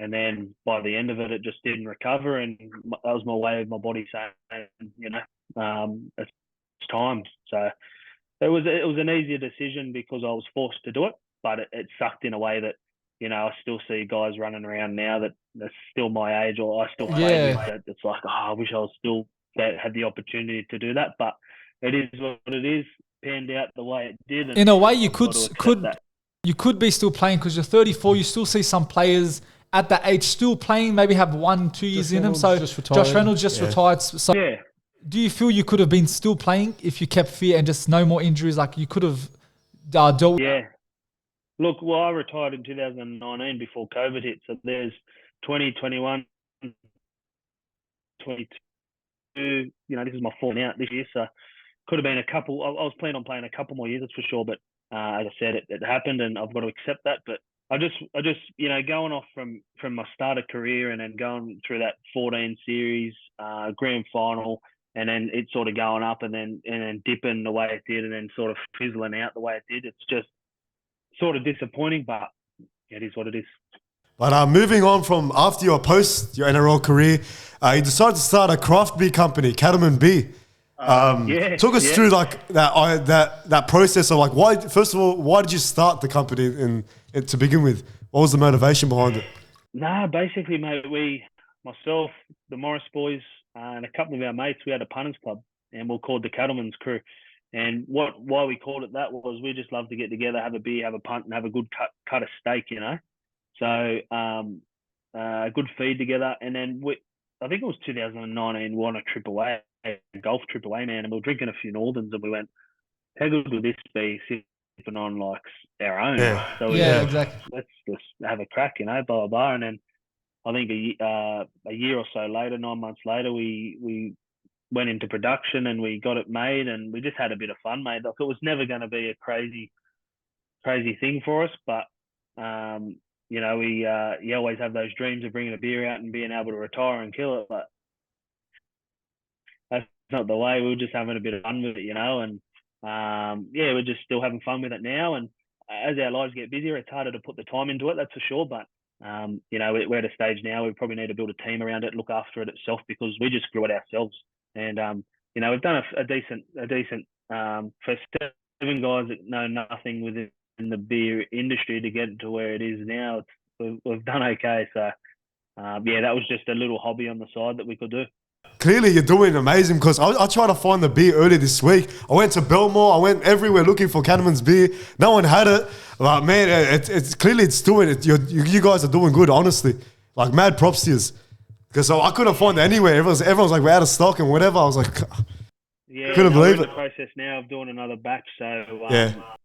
And then by the end of it, it just didn't recover, and that was my way of my body saying, it's time. So it was an easier decision because I was forced to do it, but it sucked in a way that, I still see guys running around now that's still my age, or I still play with, that it's like, I wish I was still had the opportunity to do that, but it is what it is. Panned out the way it did. In a way, you could be still playing because you're 34. You still see some players at that age still playing, maybe have 1-2 years in them. So Josh Reynolds just retired. So do you feel you could have been still playing if you kept fit and just no more injuries? Like you could have dealt with? Yeah. Look, I retired in 2019 before COVID hit. So there's 2021, 22. This is my 4th out this year. So could have been a couple. I was planning on playing a couple more years, that's for sure. But as I said, it happened, and I've got to accept that. But I just going off from my starter career and then going through that 14 series, grand final, and then it sort of going up and then dipping the way it did, and then sort of fizzling out the way it did. It's just sort of disappointing, but it is what it is. But moving on from after your NRL career, you decided to start a craft beer company, Cattleman Beer. Talk us through like that process of like why did you start the company to begin with? What was the motivation behind it? Nah, basically, mate, myself, the Morris boys, and a couple of our mates, we had a punters club, and we're called the Cattleman's Crew. And why we called it that was we just love to get together, have a beer, have a punt, and have a good cut of steak, you know. So a good feed together, and then I think it was 2019. We won a trip away, a golf trip away, man, and we were drinking a few Northerns, and we went, how good would this be sipping on like our own? Yeah. So exactly. Let's just have a crack, you know, blah blah blah, and then I think a year or so later, 9 months later, we went into production and we got it made, and we just had a bit of fun, mate. Like, it was never going to be a crazy thing for us, but you know, you always have those dreams of bringing a beer out and being able to retire and kill it, but that's not the way. We were just having a bit of fun with it, you know, and we're just still having fun with it now. And as our lives get busier, it's harder to put the time into it, that's for sure. But you know, we're at a stage now we probably need to build a team around it, look after it itself, because we just grew it ourselves. And you know, we've done a decent for 7 guys that know nothing within the beer industry to get to where it is now. We've done okay. So that was just a little hobby on the side that we could do. Clearly, you're doing amazing, because I tried to find the beer earlier this week. I went to Belmore. I went everywhere looking for Cattleman's beer. No one had it. But man, it's clearly it's doing it. You guys are doing good, honestly. Like, mad props to you. Because I couldn't find it anywhere. Everyone's like, we're out of stock and whatever. I was like, couldn't believe we're it. in the process now of doing another batch. So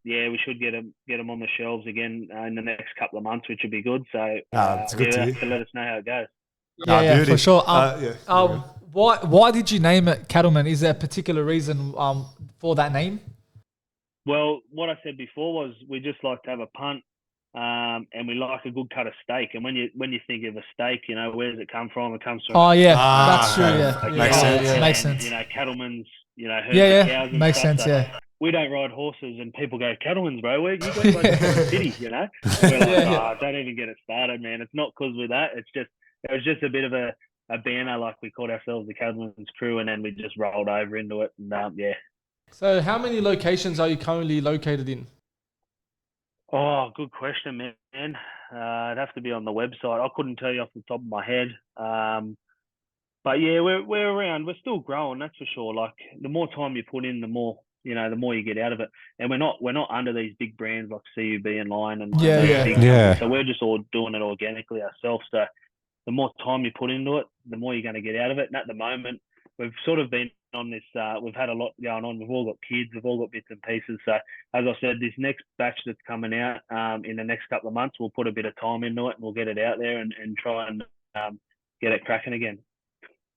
we should get them on the shelves again in the next couple of months, which would be good. So it's good to hear. to let us know how it goes. Yeah, for sure. Yeah. Why did you name it Cattleman? Is there a particular reason for that name? Well, what I said before was we just like to have a punt, and we like a good cut of steak. And when you think of a steak, you know, where does it come from? It comes from. Oh yeah, that's true. Yeah, Makes sense. Yeah. Makes sense. You know, cattlemen's. You know, herds of cows and makes stuff. sense. So Yeah. we don't ride horses, and people go, Cattleman's, bro. Where you got like the city, you know? We're like, don't even get it started, man. It's not because we're that. It was just a bit of a banner, like we called ourselves the Cattleman's Crew, and then we just rolled over into it, and So how many locations are you currently located in? Oh, good question, man. It'd have to be on the website. I couldn't tell you off the top of my head. But yeah, we're around. We're still growing, that's for sure. Like, the more time you put in, the more you get out of it. And we're not under these big brands like CUB and Lion and Yeah. So we're just all doing it organically ourselves. So the more time you put into it, the more you're going to get out of it. And at the moment, we've sort of been on this. We've had a lot going on. We've all got kids. We've all got bits and pieces. So as I said, this next batch that's coming out in the next couple of months, we'll put a bit of time into it and we'll get it out there and try and get it cracking again.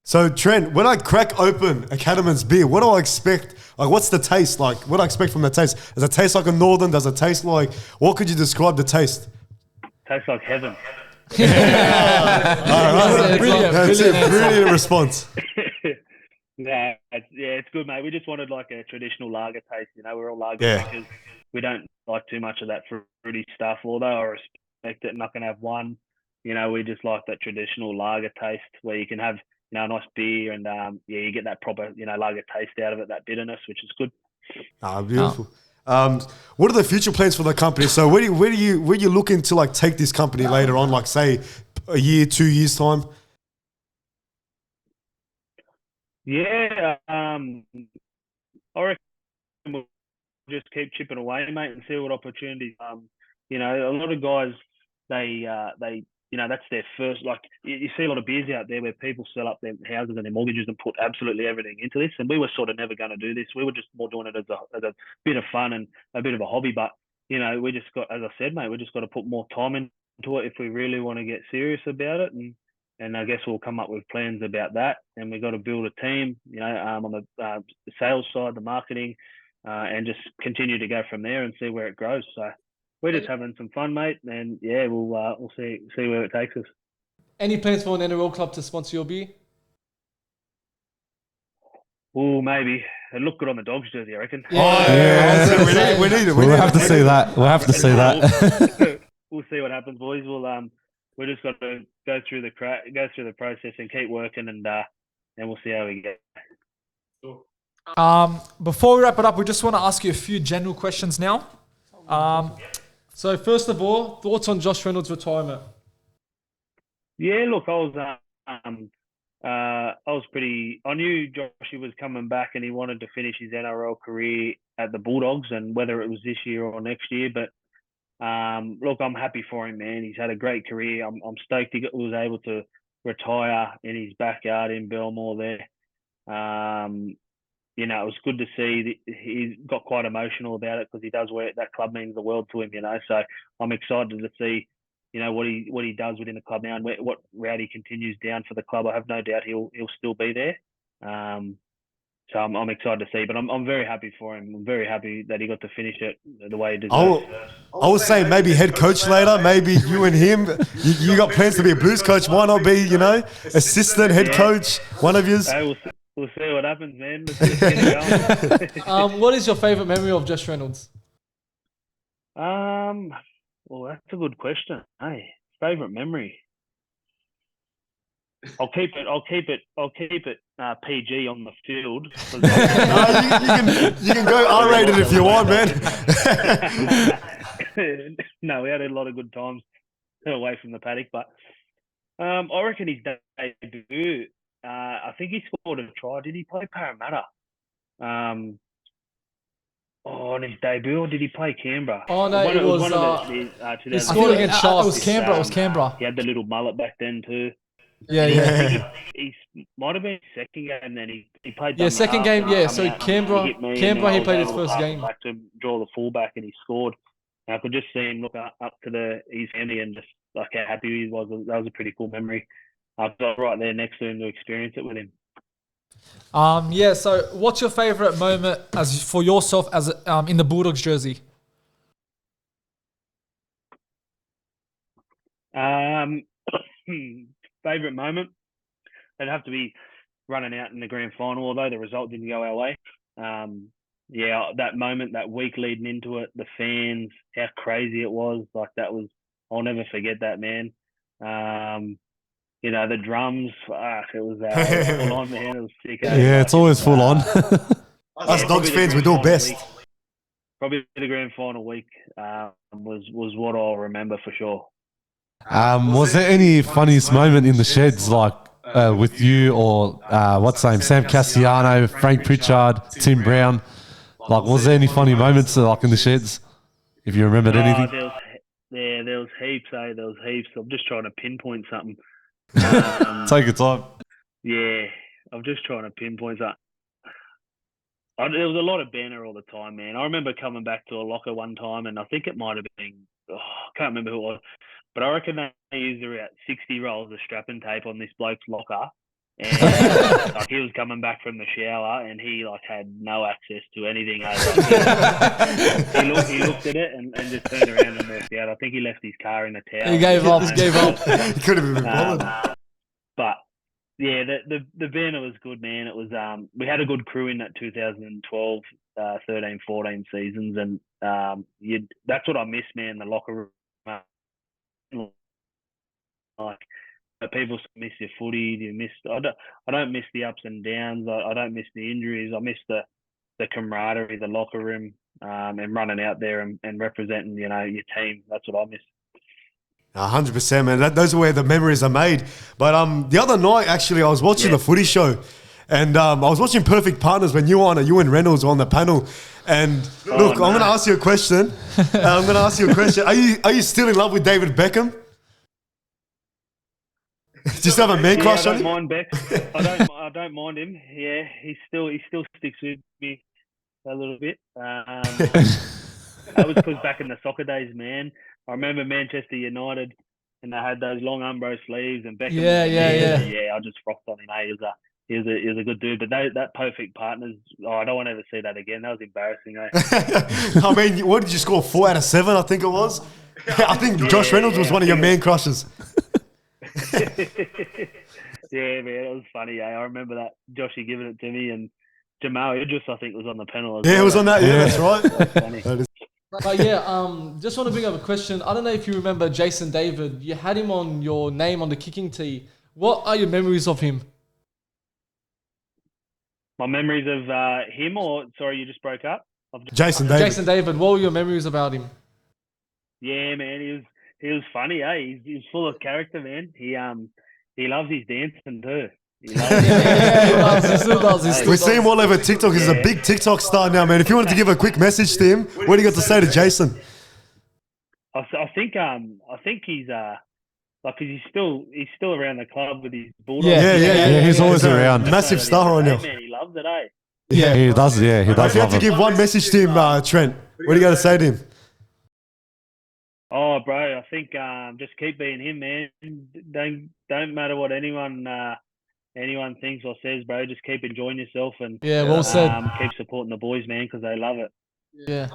So, Trent, when I crack open a Cattleman's beer, what do I expect? Like, what's the taste like? What do I expect from the taste? Does it taste like a Northern? Does it taste like... What could you describe the taste? Tastes like heaven. Brilliant response. It's good, mate. We just wanted like a traditional lager taste. You know, we're all lager drinkers. We don't like too much of that fruity stuff, although I respect it and I can have one. You know, we just like that traditional lager taste where you can have, you know, a nice beer and you get that proper, you know, lager taste out of it, that bitterness, which is good. Beautiful. What are the future plans for the company? So where are you looking to like take this company later on, like say a year, 2 years time? Yeah, I reckon we'll just keep chipping away, mate, and see what opportunities. You know, a lot of guys, they you know, that's their first, like, you see a lot of beers out there where people sell up their houses and their mortgages and put absolutely everything into this. And we were sort of never going to do this. We were just more doing it as a bit of fun and a bit of a hobby. But, you know, we just got, as I said, mate, we just got to put more time into it if we really want to get serious about it. And I guess we'll come up with plans about that. And we've got to build a team, you know, on the sales side, the marketing, and just continue to go from there and see where it grows. So we're just having some fun, mate, and yeah, we'll see where it takes us. Any plans for an NRL club to sponsor your beer? Oh, maybe. It looked good on the Dogs jersey, I reckon. Yeah. We need it. We'll have to see that. We'll have to see that. We'll see what happens, boys. We just got to go through the process and keep working, and we'll see how we get. Before we wrap it up, we just want to ask you a few general questions now. So first of all, thoughts on Josh Reynolds' retirement? Yeah, look, I was pretty. I knew Joshy was coming back, and he wanted to finish his NRL career at the Bulldogs, and whether it was this year or next year. But look, I'm happy for him, man. He's had a great career. I'm stoked he was able to retire in his backyard in Belmore there. You know, it was good to see that he got quite emotional about it because he does wear that club means the world to him, you know. So I'm excited to see, you know, what he does within the club now and what route he continues down for the club. I have no doubt he'll still be there. So I'm excited to see, but I'm very happy for him. I'm very happy that he got to finish it the way he deserves. I was saying maybe head coach later, maybe you and him. You got plans to be a Blues coach. Why not be, you know, assistant, head coach, one of yours? Hey, we'll see what happens, man. Let's get it going. What is your favourite memory of Josh Reynolds? Well, that's a good question. Hey, favorite memory. I'll keep it PG on the field. You can go R-rated if you want, man. No, we had a lot of good times away from the paddock, but I reckon his debut. I think he scored a try. Did he play Parramatta? On his debut, or did he play Canberra? Oh no, it was. He scored against Sharks. It was Canberra. He had the little mullet back then too. Yeah. He might have been second game, and then he played. Yeah, second game. Yeah, so Canberra. He played his first game. Back to draw the fullback, and he scored. And I could just see him look up to his family and just like how happy he was. That was a pretty cool memory. I got right there next to him to experience it with him. Yeah. So, what's your favourite moment as for yourself as in the Bulldogs jersey? Favorite moment? It'd have to be running out in the grand final, although the result didn't go our way. Yeah, that moment, that week leading into it, the fans, how crazy it was. Like I'll never forget that, man. You know, the drums, it was full on, man. It was sick. Yeah, it's always full on. Us Dogs fans, we do our best. Probably the grand final week was what I'll remember for sure. Was there any funniest moment in the sheds, like with you or what's his name, Sam Cassiano, Frank Pritchard, Tim Brown? Like, was there any funny moments like in the sheds? If you remembered anything? There was heaps. There was heaps. I'm just trying to pinpoint something. Take your time. Yeah, I'm just trying to pinpoint that. There was a lot of banter all the time, man. I remember coming back to a locker one time, and I think it might have been, I can't remember who it was, but I reckon they used about 60 rolls of strapping tape on this bloke's locker. And like he was coming back from the shower, and he like had no access to anything. He looked at it and just turned around and walked out. I think he left his car in a towel. He gave up. He could have been bothered. But yeah, the banner was good, man. It was we had a good crew in that 2012, 13, 14 seasons, and that's what I miss, man. The locker room, like. People miss your footy. I don't miss the ups and downs. I don't miss the injuries. I miss the camaraderie, the locker room, and running out there and representing, you know, your team. That's what I miss. 100%, man. Those are where the memories are made. But the other night, actually, I was watching the footy show, and I was watching Perfect Partners when you and Reynolds were on the panel. And look, I'm going to ask you a question. Are you still in love with David Beckham? Just have a man crush on him? I don't mind Beck. I don't mind him. Yeah, he still sticks with me a little bit. That was because back in the soccer days, man. I remember Manchester United, and they had those long Umbro sleeves, and Beckham. Yeah. I just rocked on him. He was a good dude. But that Perfect Partners, I don't want to ever see that again. That was embarrassing. I mean, what did you score? 4 out of 7, I think it was. I think Josh Reynolds was one of your man crushes. Yeah, man, it was funny. I remember that Joshy giving it to me, and Jamal Idris, I think, was on the panel. Yeah, it was on that. Yeah, that's right. That was funny. But yeah, just want to bring up a question. I don't know if you remember Jason David. You had him on your name on the kicking tee. What are your memories of him? My memories of him, or sorry, you just broke up. Jason David. Jason David. What were your memories about him? Yeah, man, he was funny, eh? He's full of character, man. He loves his dancing too. He loves He still does. We see him all over TikTok. He's a big TikTok star now, man. If you wanted to give a quick message to him, what do you got to say to Jason? I think he's like, 'cause he's still around the club with his Bulldogs. Yeah. He's always He's a around. massive star right now. Man, he loves it, eh? Yeah, he does. Yeah, he does If you had love to it. give one message to him, Trent, what do you got to say to him? Oh, bro, I think just keep being him, man. Don't matter what anyone thinks or says, bro. Just keep enjoying yourself and well said. keep supporting the boys, man, because they love it. Yeah.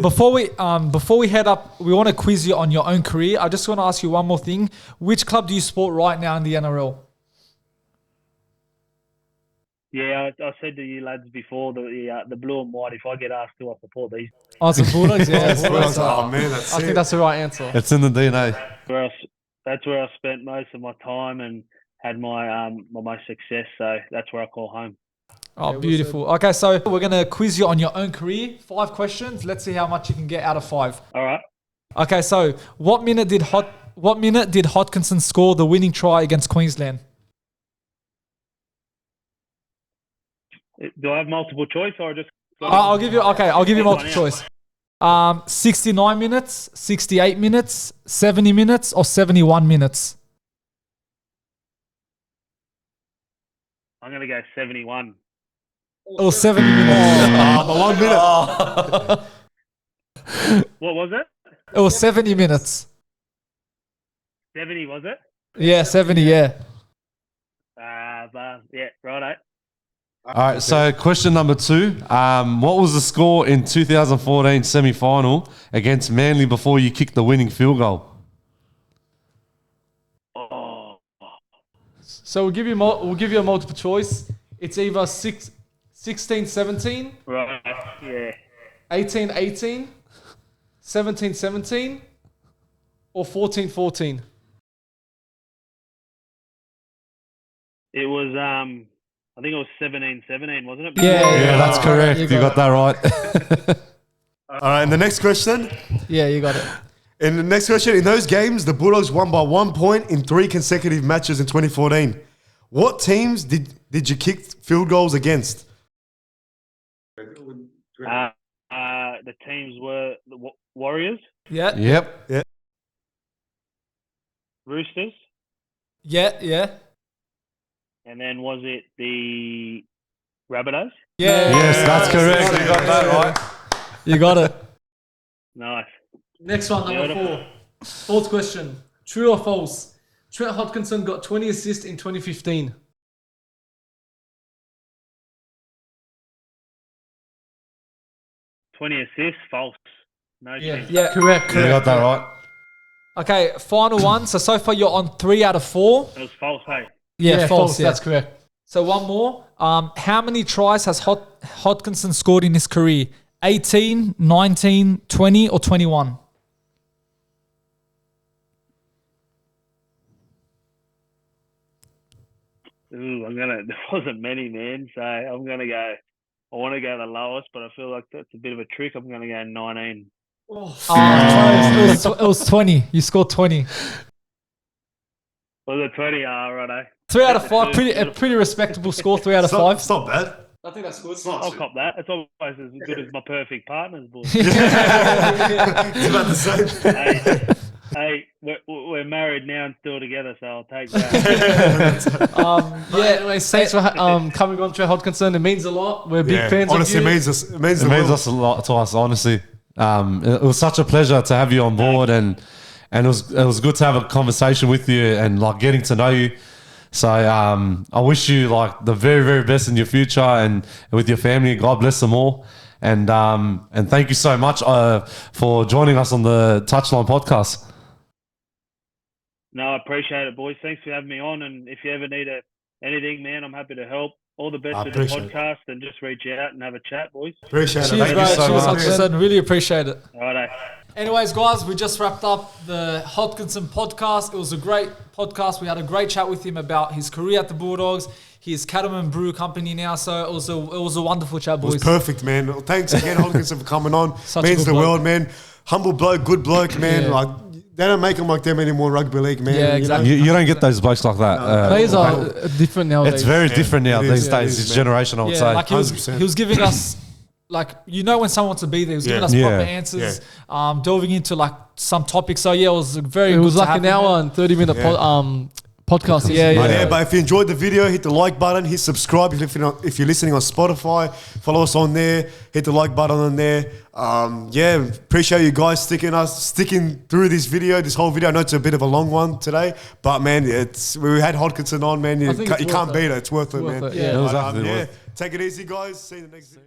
Before we head up, we want to quiz you on your own career. I just want to ask you one more thing. Which club do you support right now in the NRL? Yeah, I said to you lads before, the blue and white. If I get asked to, I support these. Oh, it's the Bulldogs. Yeah, Bulldogs. Oh, man, that's I think that's the right answer. It's in the DNA. That's where I spent most of my time and had my most success. So that's where I call home. Oh, beautiful. Okay, so we're going to quiz you on your own career. 5 questions. Let's see how much you can get out of 5. All right. Okay, so what minute did Hodkinson score the winning try against Queensland? Do I have multiple choice or just? I'll give you multiple choice. 69 minutes, 68 minutes, 70 minutes, or 71 minutes. I'm gonna go 71. Or 70 minutes. 1 minute. What was it? It was 70 minutes. 70 was it? Yeah, 70. Yeah. Yeah, righto. All right, so question number 2. What was the score in 2014 semi-final against Manly before you kicked the winning field goal? Oh, So we'll give you a multiple choice. It's either 16-17, right. Yeah. 18-18, 17-17, or 14-14. It was I think it was 17-17, wasn't it? Yeah, That's correct. You got that right. All right, and the next question. Yeah, you got it. In the next question, in those games, the Bulldogs won by 1 point in 3 consecutive matches in 2014. What teams did you kick field goals against? The teams were the Warriors, Yeah. Yep. Roosters, Yeah. and then was it the Rabbitohs? Yeah. Yes, that's correct. You got that right. You got it. Nice. Next one, number Beautiful. 4. 4th question. True or false? Trent Hodkinson got 20 assists in 2015. 20 assists, false. No chance. Yeah. Correct. You got that right. Okay, final one. So far you're on 3 out of 4. It was false, hey? Yeah, false. Yeah. That's correct. So one more. How many tries has Hodkinson scored in his career? 18, 19, 20, or 21? Ooh, there wasn't many, man. So I'm going to go, I want to go the lowest, but I feel like that's a bit of a trick. I'm going to go 19. It was 20. You scored 20. Was it 20? Righto. 3 out of 5. A pretty respectable score. 3 out of 5. It's not bad. I think that's good. I'll cop that. It's always as good as my perfect partner's, boy. It's about the same. Hey, we're married now and still together, so I'll take that. Anyways, thanks for coming on, Trent Hodkinson. It means a lot. We're big fans honestly, of you. it means It means us a lot to us, honestly. It was such a pleasure to have you on board, and it was good to have a conversation with you and like getting to know you. So I wish you like the very, very best in your future and with your family. God bless them all. And thank you so much for joining us on the Touchline podcast. No, I appreciate it, boys. Thanks for having me on. And if you ever need anything, man, I'm happy to help. All the best with the podcast, and just reach out and have a chat, boys. Appreciate it. Cheers, Thank bro. you so Cheers, much. Hodkinson. Really appreciate it. Righto. Anyways, guys, we just wrapped up the Hodkinson podcast. It was a great podcast. We had a great chat with him about his career at the Bulldogs, his Cattleman Brew company now. So it was a wonderful chat, It boys. was perfect, man. Well, thanks again, Hodkinson, for coming on. Such a Means good the bloke. world, man. Humble bloke, good bloke, man. Yeah. Like they don't make them like them anymore in rugby league, man. Yeah, exactly. You don't get those blokes like that. Players are different nowadays. It's very different now it these is, days. it is, This man. generation, I would say. Like he was giving us, like, you know, when someone wants to be there, he was giving us proper answers, delving into like some topics. So yeah, it was very. It good was to like have an him hour and 30-minute podcast. But if you enjoyed the video, hit the like button, hit subscribe if you're listening on Spotify. Follow us on there, hit the like button on there. Appreciate you guys sticking through this whole video. I know it's a bit of a long one today, but man, we had Hodkinson on, man. You can't beat it. It's worth it, man. Yeah. Take it easy, guys. See you in the next video.